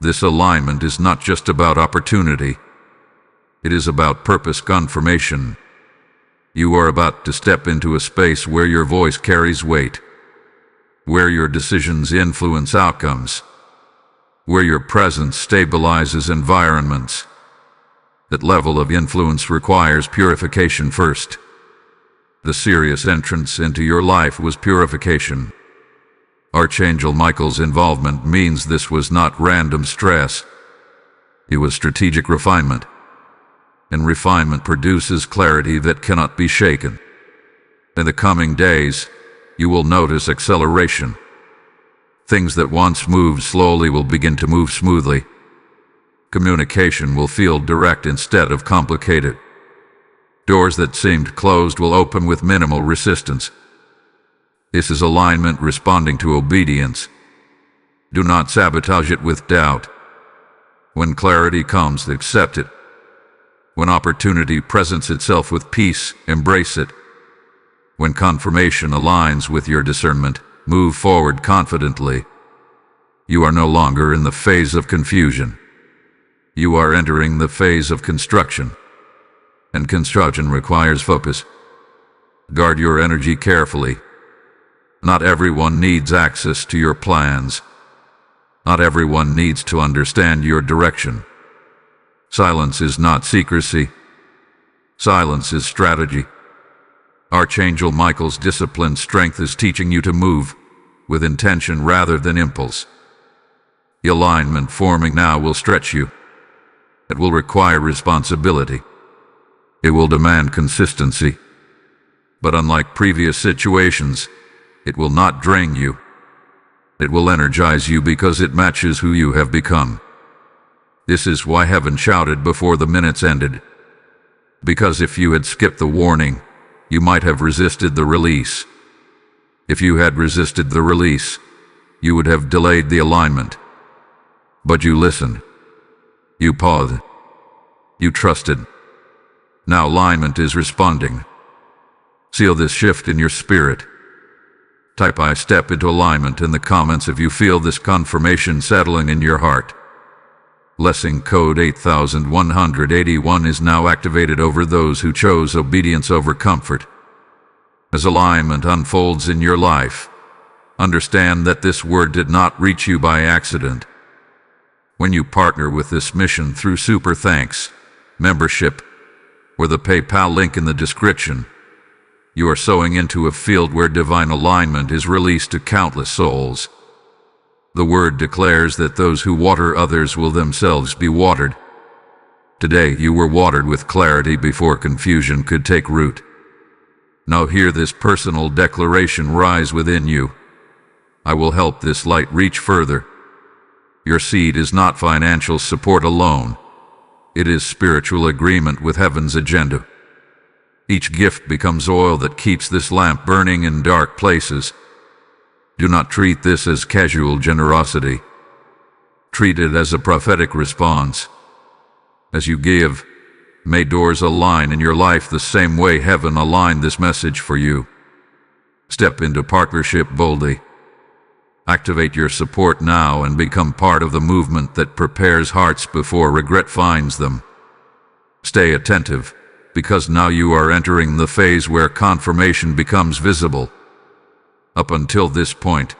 This alignment is not just about opportunity. It is about purpose confirmation. You are about to step into a space where your voice carries weight, where your decisions influence outcomes, where your presence stabilizes environments. That level of influence requires purification first. The serious entrance into your life was purification. Archangel Michael's involvement means this was not random stress. It was strategic refinement. And refinement produces clarity that cannot be shaken. In the coming days, you will notice acceleration. Things that once moved slowly will begin to move smoothly. Communication will feel direct instead of complicated. Doors that seemed closed will open with minimal resistance. This is alignment responding to obedience. Do not sabotage it with doubt. When clarity comes, accept it. When opportunity presents itself with peace, embrace it. When confirmation aligns with your discernment, move forward confidently. You are no longer in the phase of confusion. You are entering the phase of construction. And construction requires focus. Guard your energy carefully. Not everyone needs access to your plans. Not everyone needs to understand your direction. Silence is not secrecy. Silence is strategy. Archangel Michael's disciplined strength is teaching you to move with intention rather than impulse. The alignment forming now will stretch you. It will require responsibility. It will demand consistency. But unlike previous situations, it will not drain you. It will energize you because it matches who you have become. This is why heaven shouted before the minutes ended. Because if you had skipped the warning, you might have resisted the release. If you had resisted the release, you would have delayed the alignment. But you listened. You paused. You trusted. Now alignment is responding. Seal this shift in your spirit. Type "I step into alignment" in the comments if you feel this confirmation settling in your heart. Blessing code 8181 is now activated over those who chose obedience over comfort. As alignment unfolds in your life, understand that this word did not reach you by accident. When you partner with this mission through Super Thanks, membership, or the PayPal link in the description, you are sowing into a field where divine alignment is released to countless souls. The word declares that those who water others will themselves be watered. Today you were watered with clarity before confusion could take root. Now hear this personal declaration rise within you. I will help this light reach further. Your seed is not financial support alone. It is spiritual agreement with heaven's agenda. Each gift becomes oil that keeps this lamp burning in dark places. Do not treat this as casual generosity. Treat it as a prophetic response. As you give, may doors align in your life the same way heaven aligned this message for you. Step into partnership boldly. Activate your support now and become part of the movement that prepares hearts before regret finds them. Stay attentive, because now you are entering the phase where confirmation becomes visible. Up until this point,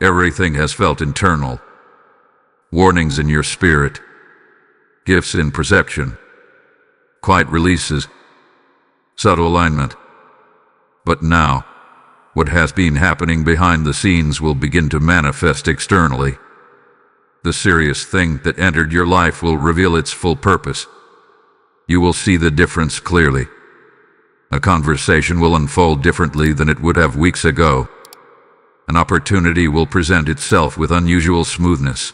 everything has felt internal. Warnings in your spirit, gifts in perception, quiet releases, subtle alignment. But now, what has been happening behind the scenes will begin to manifest externally. The serious thing that entered your life will reveal its full purpose. You will see the difference clearly. A conversation will unfold differently than it would have weeks ago. An opportunity will present itself with unusual smoothness.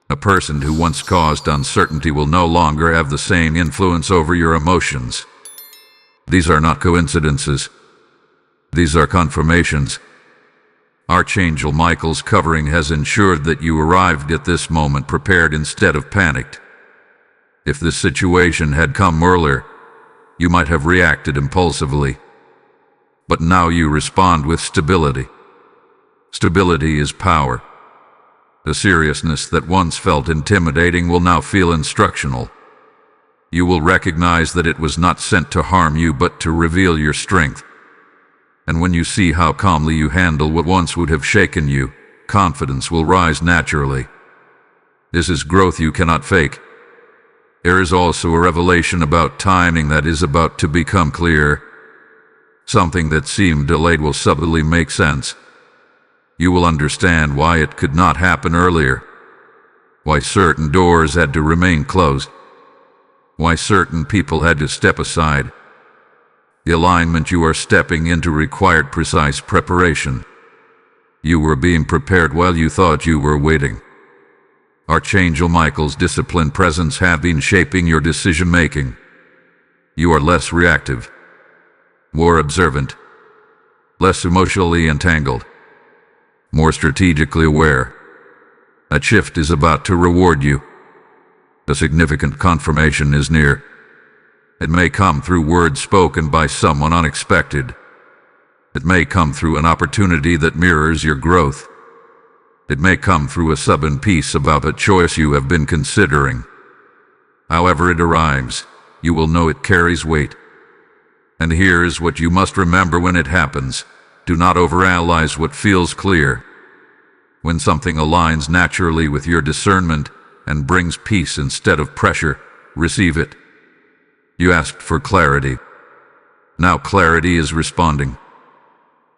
A person who once caused uncertainty will no longer have the same influence over your emotions. These are not coincidences. These are confirmations. Archangel Michael's covering has ensured that you arrived at this moment prepared instead of panicked. If this situation had come earlier, you might have reacted impulsively. But now you respond with stability. Stability is power. The seriousness that once felt intimidating will now feel instructional. You will recognize that it was not sent to harm you but to reveal your strength. And when you see how calmly you handle what once would have shaken you, confidence will rise naturally. This is growth you cannot fake. There is also a revelation about timing that is about to become clear. Something that seemed delayed will subtly make sense. You will understand why it could not happen earlier, why certain doors had to remain closed, why certain people had to step aside. The alignment you are stepping into required precise preparation. You were being prepared while you thought you were waiting. Archangel Michael's disciplined presence have been shaping your decision-making. You are less reactive, more observant, less emotionally entangled, more strategically aware. That shift is about to reward you. A significant confirmation is near. It may come through words spoken by someone unexpected. It may come through an opportunity that mirrors your growth. It may come through a sudden piece about a choice you have been considering. However it arrives, you will know it carries weight. And here is what you must remember when it happens. Do not overanalyze what feels clear. When something aligns naturally with your discernment and brings peace instead of pressure, receive it. You asked for clarity. Now clarity is responding.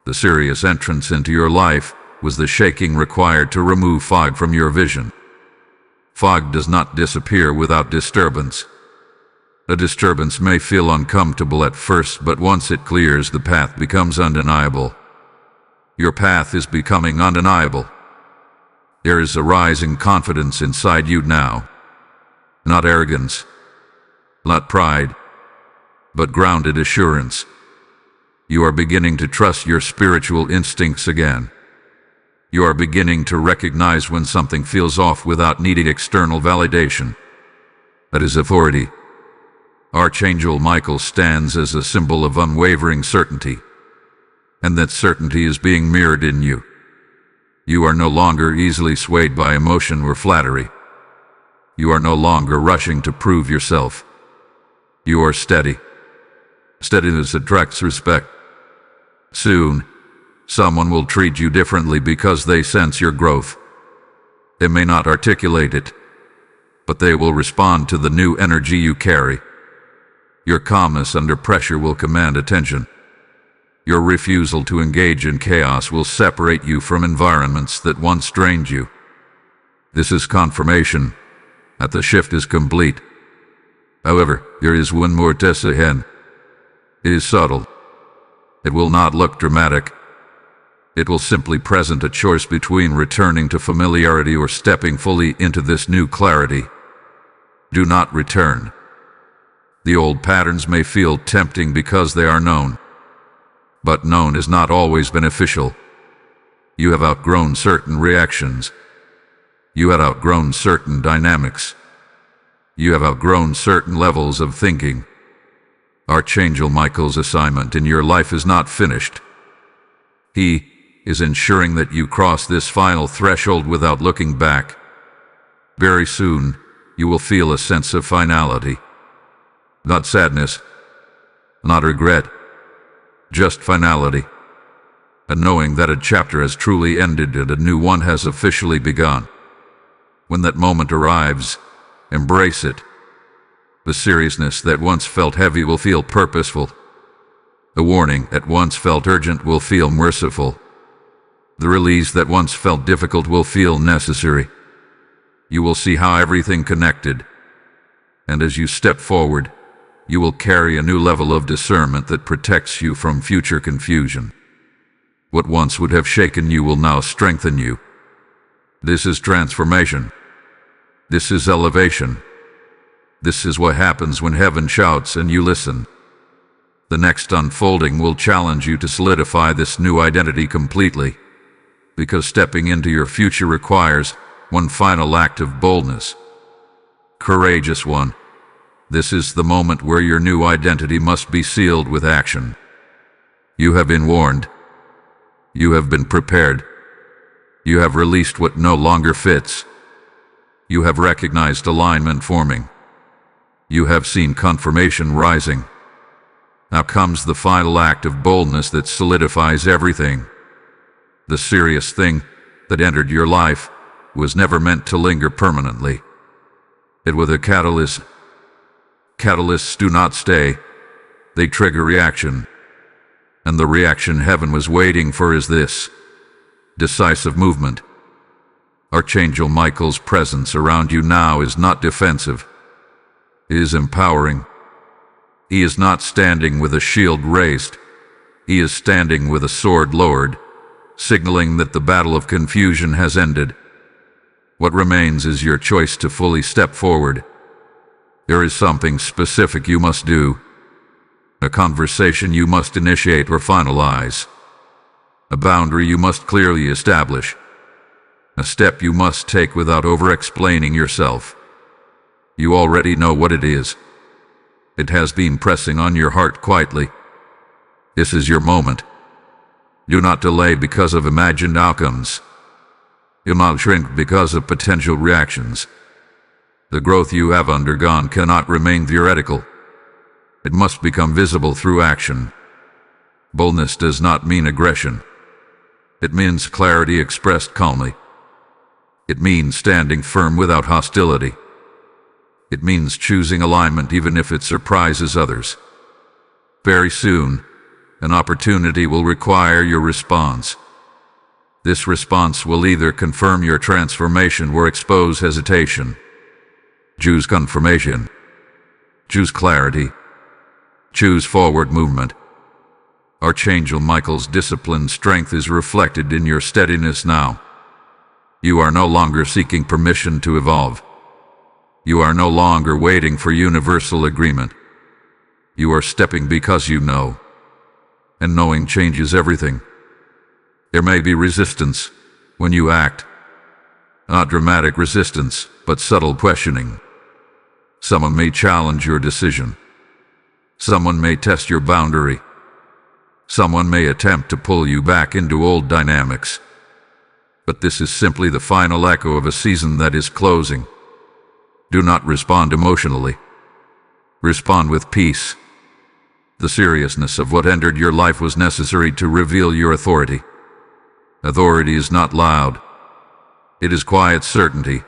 The serious entrance into your life was the shaking required to remove fog from your vision. Fog does not disappear without disturbance. A disturbance may feel uncomfortable at first, but once it clears, the path becomes undeniable. Your path is becoming undeniable. There is a rising confidence inside you now. Not arrogance, not pride, but grounded assurance. You are beginning to trust your spiritual instincts again. You are beginning to recognize when something feels off without needing external validation. That is authority. Archangel Michael stands as a symbol of unwavering certainty, and that certainty is being mirrored in you. You are no longer easily swayed by emotion or flattery. You are no longer rushing to prove yourself. You are steady. Steadiness attracts respect. Soon, someone will treat you differently because they sense your growth. They may not articulate it, but they will respond to the new energy you carry. Your calmness under pressure will command attention. Your refusal to engage in chaos will separate you from environments that once drained you. This is confirmation that the shift is complete. However, there is one more test ahead. It is subtle. It will not look dramatic. It will simply present a choice between returning to familiarity or stepping fully into this new clarity. Do not return. The old patterns may feel tempting because they are known. But known is not always beneficial. You have outgrown certain reactions. You have outgrown certain dynamics. You have outgrown certain levels of thinking. Archangel Michael's assignment in your life is not finished. He is ensuring that you cross this final threshold without looking back. Very soon, you will feel a sense of finality. Not sadness, not regret, just finality. And knowing that a chapter has truly ended and a new one has officially begun. When that moment arrives, embrace it. The seriousness that once felt heavy will feel purposeful. The warning that once felt urgent will feel merciful. The release that once felt difficult will feel necessary. You will see how everything connected. And as you step forward, you will carry a new level of discernment that protects you from future confusion. What once would have shaken you will now strengthen you. This is transformation. This is elevation. This is what happens when heaven shouts and you listen. The next unfolding will challenge you to solidify this new identity completely, because stepping into your future requires one final act of boldness. Courageous one. This is the moment where your new identity must be sealed with action. You have been warned. You have been prepared. You have released what no longer fits. You have recognized alignment forming. You have seen confirmation rising. Now comes the final act of boldness that solidifies everything. The serious thing that entered your life was never meant to linger permanently. It was a catalyst. Catalysts do not stay. They trigger reaction. And the reaction heaven was waiting for is this: decisive movement. Archangel Michael's presence around you now is not defensive. It is empowering. He is not standing with a shield raised. He is standing with a sword lowered, signaling that the battle of confusion has ended. What remains is your choice to fully step forward. There is something specific you must do. A conversation you must initiate or finalize. A boundary you must clearly establish. A step you must take without over-explaining yourself. You already know what it is. It has been pressing on your heart quietly. This is your moment. Do not delay because of imagined outcomes. Do not shrink because of potential reactions. The growth you have undergone cannot remain theoretical. It must become visible through action. Boldness does not mean aggression. It means clarity expressed calmly. It means standing firm without hostility. It means choosing alignment even if it surprises others. Very soon, an opportunity will require your response. This response will either confirm your transformation or expose hesitation. Choose confirmation. Choose clarity. Choose forward movement. Archangel Michael's disciplined strength is reflected in your steadiness now. You are no longer seeking permission to evolve. You are no longer waiting for universal agreement. You are stepping because you know. And knowing changes everything. There may be resistance when you act. Not dramatic resistance, but subtle questioning. Someone may challenge your decision. Someone may test your boundary. Someone may attempt to pull you back into old dynamics. But this is simply the final echo of a season that is closing. Do not respond emotionally. Respond with peace. The seriousness of what entered your life was necessary to reveal your authority. Authority is not loud. It is quiet certainty.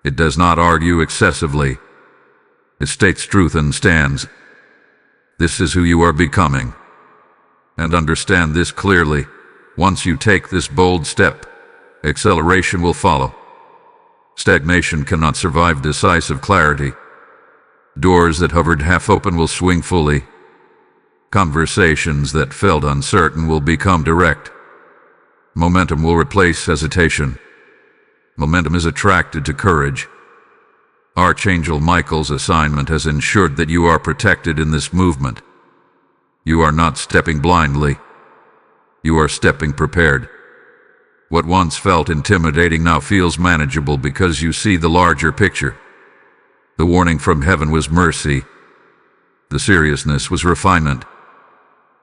It does not argue excessively. It states truth and stands. This is who you are becoming. And understand this clearly. Once you take this bold step, acceleration will follow. Stagnation cannot survive decisive clarity. Doors that hovered half open will swing fully. Conversations that felt uncertain will become direct. Momentum will replace hesitation. Momentum is attracted to courage. Archangel Michael's assignment has ensured that you are protected in this movement. You are not stepping blindly. You are stepping prepared. What once felt intimidating now feels manageable because you see the larger picture. The warning from heaven was mercy. The seriousness was refinement.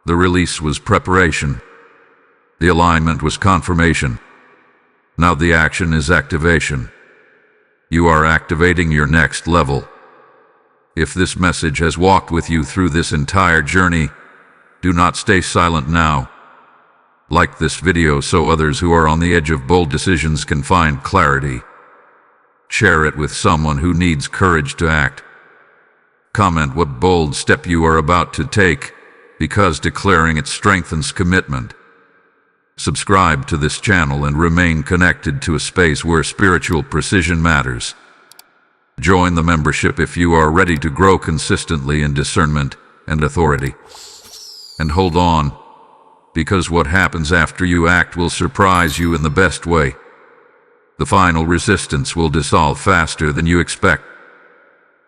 The release was preparation. The alignment was confirmation. Now the action is activation. You are activating your next level. If this message has walked with you through this entire journey, do not stay silent now. Like this video so others who are on the edge of bold decisions can find clarity. Share it with someone who needs courage to act. Comment what bold step you are about to take, because declaring it strengthens commitment. Subscribe to this channel and remain connected to a space where spiritual precision matters. Join the membership if you are ready to grow consistently in discernment and authority. And hold on, because what happens after you act will surprise you in the best way. The final resistance will dissolve faster than you expect.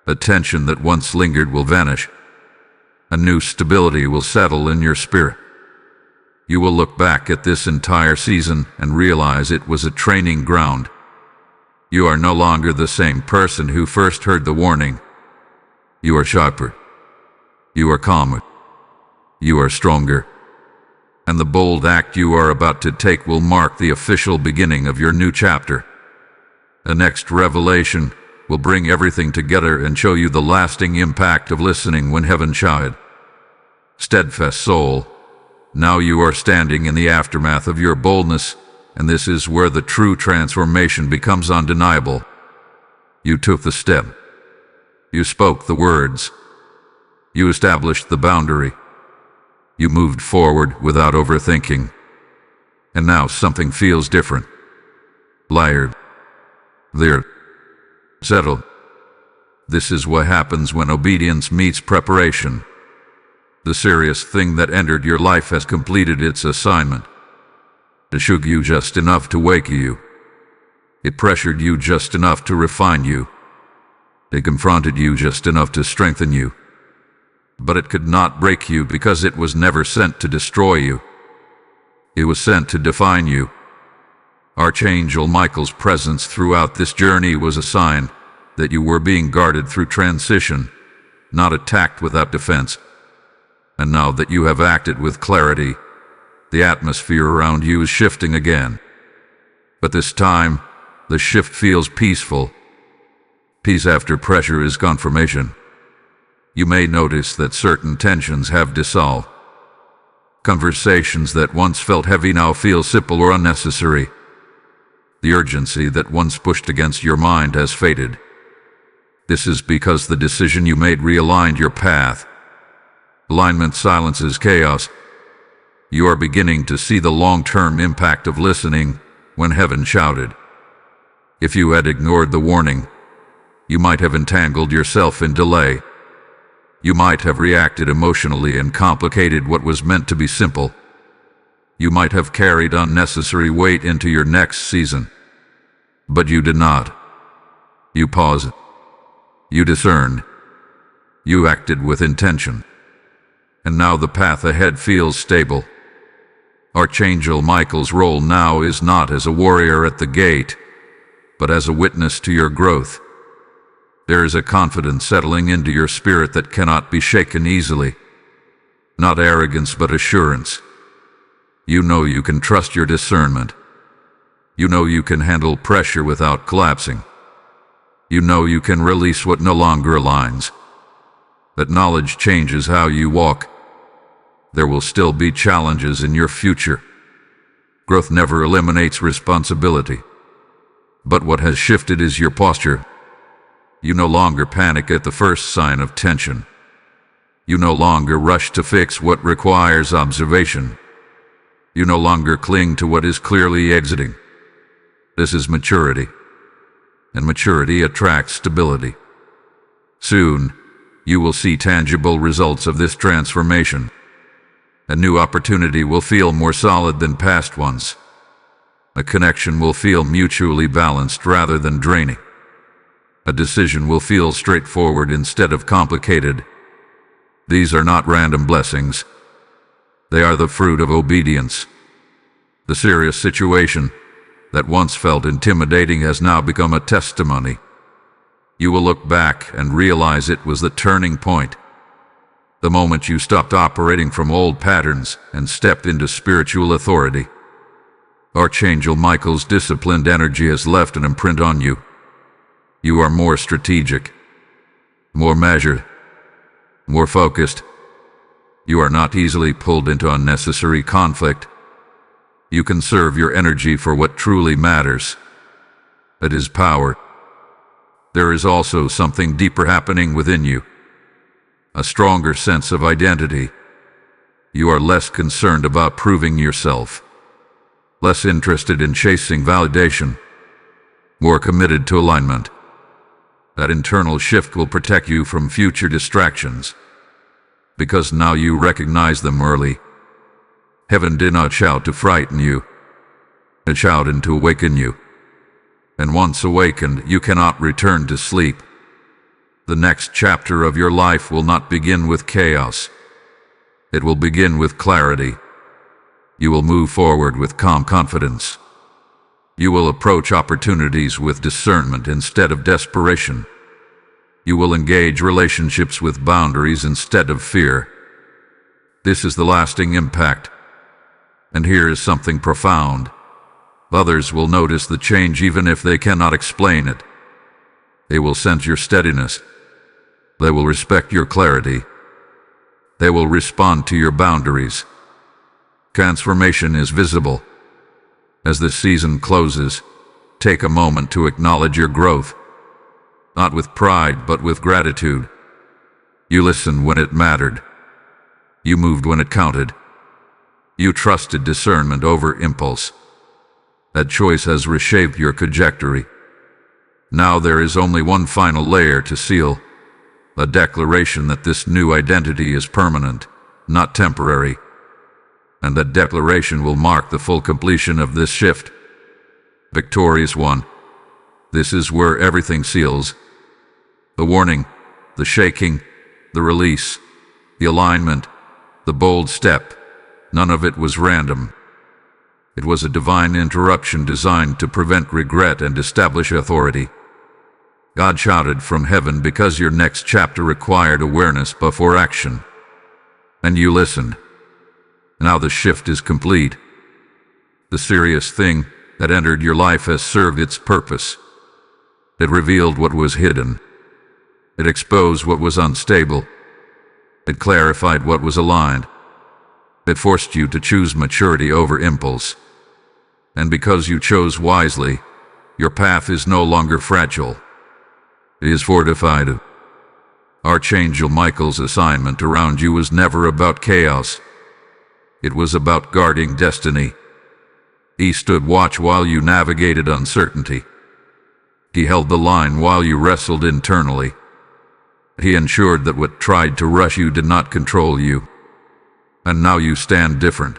A tension that once lingered will vanish. A new stability will settle in your spirit. You will look back at this entire season and realize it was a training ground. You are no longer the same person who first heard the warning. You are sharper. You are calmer. You are stronger. And the bold act you are about to take will mark the official beginning of your new chapter. The next revelation will bring everything together and show you the lasting impact of listening when heaven shouted. Steadfast soul, now you are standing in the aftermath of your boldness, and this is where the true transformation becomes undeniable. You took the step. You spoke the words. You established the boundary. You moved forward without overthinking. And now something feels different. Layered. There. Settled. This is what happens when obedience meets preparation. The serious thing that entered your life has completed its assignment. It shook you just enough to wake you. It pressured you just enough to refine you. It confronted you just enough to strengthen you. But it could not break you because it was never sent to destroy you. It was sent to define you. Archangel Michael's presence throughout this journey was a sign that you were being guarded through transition, not attacked without defense. And now that you have acted with clarity, the atmosphere around you is shifting again. But this time, the shift feels peaceful. Peace after pressure is confirmation. You may notice that certain tensions have dissolved. Conversations that once felt heavy now feel simple or unnecessary. The urgency that once pushed against your mind has faded. This is because the decision you made realigned your path. Alignment silences chaos. You are beginning to see the long-term impact of listening when heaven shouted. If you had ignored the warning, you might have entangled yourself in delay. You might have reacted emotionally and complicated what was meant to be simple. You might have carried unnecessary weight into your next season. But you did not. You paused. You discerned. You acted with intention. And now the path ahead feels stable. Archangel Michael's role now is not as a warrior at the gate, but as a witness to your growth. There is a confidence settling into your spirit that cannot be shaken easily. Not arrogance, but assurance. You know you can trust your discernment. You know you can handle pressure without collapsing. You know you can release what no longer aligns. That knowledge changes how you walk. There will still be challenges in your future. Growth never eliminates responsibility. But what has shifted is your posture. You no longer panic at the first sign of tension. You no longer rush to fix what requires observation. You no longer cling to what is clearly exiting. This is maturity. And maturity attracts stability. Soon, you will see tangible results of this transformation. A new opportunity will feel more solid than past ones. A connection will feel mutually balanced rather than draining. A decision will feel straightforward instead of complicated. These are not random blessings. They are the fruit of obedience. The serious situation that once felt intimidating has now become a testimony. You will look back and realize it was the turning point. The moment you stopped operating from old patterns and stepped into spiritual authority. Archangel Michael's disciplined energy has left an imprint on you. You are more strategic, more measured, more focused. You are not easily pulled into unnecessary conflict. You conserve your energy for what truly matters. That is power. There is also something deeper happening within you. A stronger sense of identity. You are less concerned about proving yourself. less interested in chasing validation, more committed to alignment. That internal shift will protect you from future distractions, because now you recognize them early. Heaven did not shout to frighten you, it shouted to awaken you. And once awakened, you cannot return to sleep. The next chapter of your life will not begin with chaos. It will begin with clarity. You will move forward with calm confidence. You will approach opportunities with discernment instead of desperation. You will engage relationships with boundaries instead of fear. This is the lasting impact. And here is something profound. Others will notice the change even if they cannot explain it. They will sense your steadiness. They will respect your clarity. They will respond to your boundaries. Transformation is visible. As this season closes, take a moment to acknowledge your growth. Not with pride, but with gratitude. You listened when it mattered. You moved when it counted. You trusted discernment over impulse. That choice has reshaped your trajectory. Now there is only one final layer to seal, a declaration that this new identity is permanent, not temporary. And that declaration will mark the full completion of this shift. Victorious one. This is where everything seals. The warning, the shaking, the release, the alignment, the bold step. None of it was random. It was a divine interruption designed to prevent regret and establish authority. God shouted from heaven because your next chapter required awareness before action. And you listened. Now the shift is complete. The serious thing that entered your life has served its purpose. It revealed what was hidden. It exposed what was unstable. It clarified what was aligned. It forced you to choose maturity over impulse. And because you chose wisely, your path is no longer fragile. It is fortified. Archangel Michael's assignment around you was never about chaos. It was about guarding destiny. He stood watch while you navigated uncertainty. He held the line while you wrestled internally. He ensured that what tried to rush you did not control you. And now you stand different.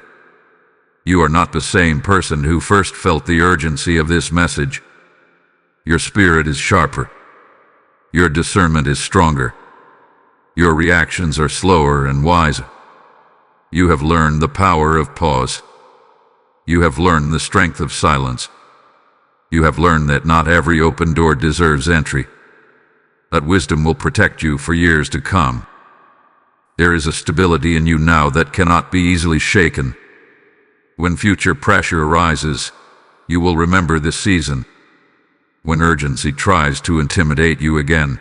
You are not the same person who first felt the urgency of this message. Your spirit is sharper. Your discernment is stronger. Your reactions are slower and wiser. You have learned the power of pause. You have learned the strength of silence. You have learned that not every open door deserves entry. That wisdom will protect you for years to come. There is a stability in you now that cannot be easily shaken. When future pressure arises, you will remember this season. When urgency tries to intimidate you again,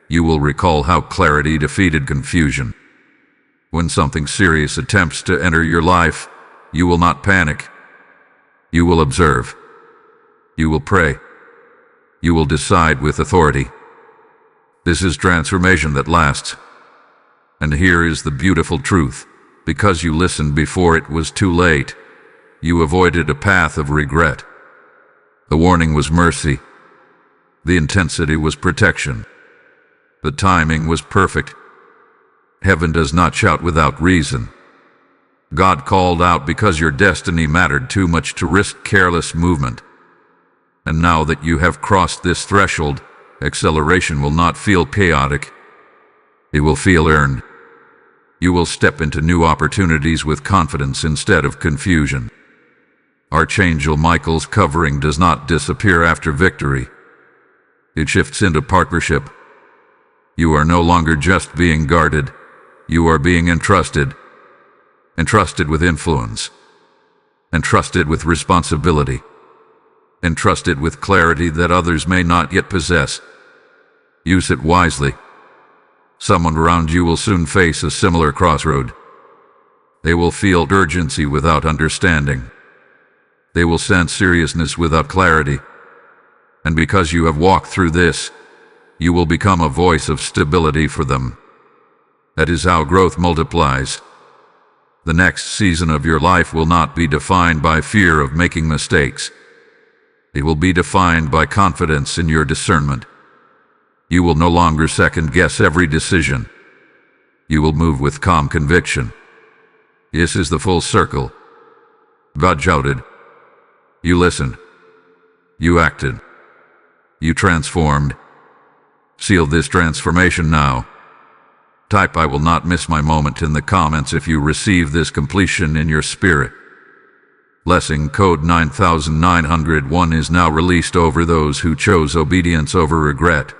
you will recall how clarity defeated confusion. When something serious attempts to enter your life, you will not panic. You will observe. You will pray. You will decide with authority. This is transformation that lasts. And here is the beautiful truth. Because you listened before it was too late, you avoided a path of regret. The warning was mercy. The intensity was protection. The timing was perfect. Heaven does not shout without reason. God called out because your destiny mattered too much to risk careless movement. And now that you have crossed this threshold, acceleration will not feel chaotic. It will feel earned. You will step into new opportunities with confidence instead of confusion. Archangel Michael's covering does not disappear after victory. It shifts into partnership. You are no longer just being guarded. You are being entrusted. Entrusted with influence. Entrusted with responsibility. Entrusted with clarity that others may not yet possess. Use it wisely. Someone around you will soon face a similar crossroad. They will feel urgency without understanding. They will sense seriousness without clarity. And because you have walked through this, you will become a voice of stability for them. That is how growth multiplies. The next season of your life will not be defined by fear of making mistakes. It will be defined by confidence in your discernment. You will no longer second-guess every decision. You will move with calm conviction. This is the full circle. God shouted. You listened. You acted. You transformed. Seal this transformation now. Type "I will not miss my moment" in the comments if you receive this completion in your spirit. Blessing code 9901 is now released over those who chose obedience over regret.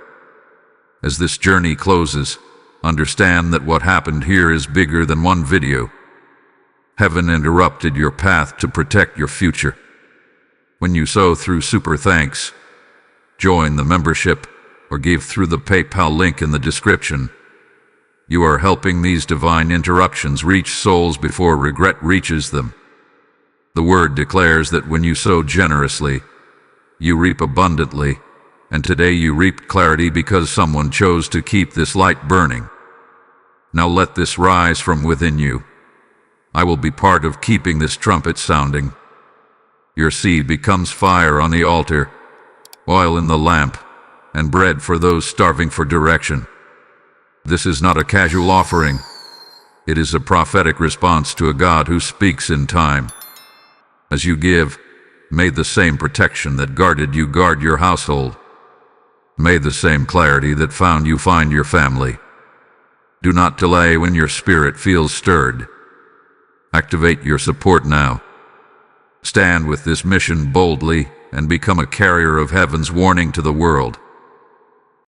As this journey closes, understand that what happened here is bigger than one video. Heaven interrupted your path to protect your future. When you sow through Super Thanks, join the membership, or give through the PayPal link in the description, you are helping these divine interruptions reach souls before regret reaches them. The word declares that when you sow generously, you reap abundantly, and today you reaped clarity because someone chose to keep this light burning. Now let this rise from within you. I will be part of keeping this trumpet sounding. Your seed becomes fire on the altar, oil in the lamp, and bread for those starving for direction. This is not a casual offering. It is a prophetic response to a God who speaks in time. As you give, may the same protection that guarded you guard your household. May the same clarity that found you find your family. Do not delay when your spirit feels stirred. Activate your support now. Stand with this mission boldly and become a carrier of heaven's warning to the world.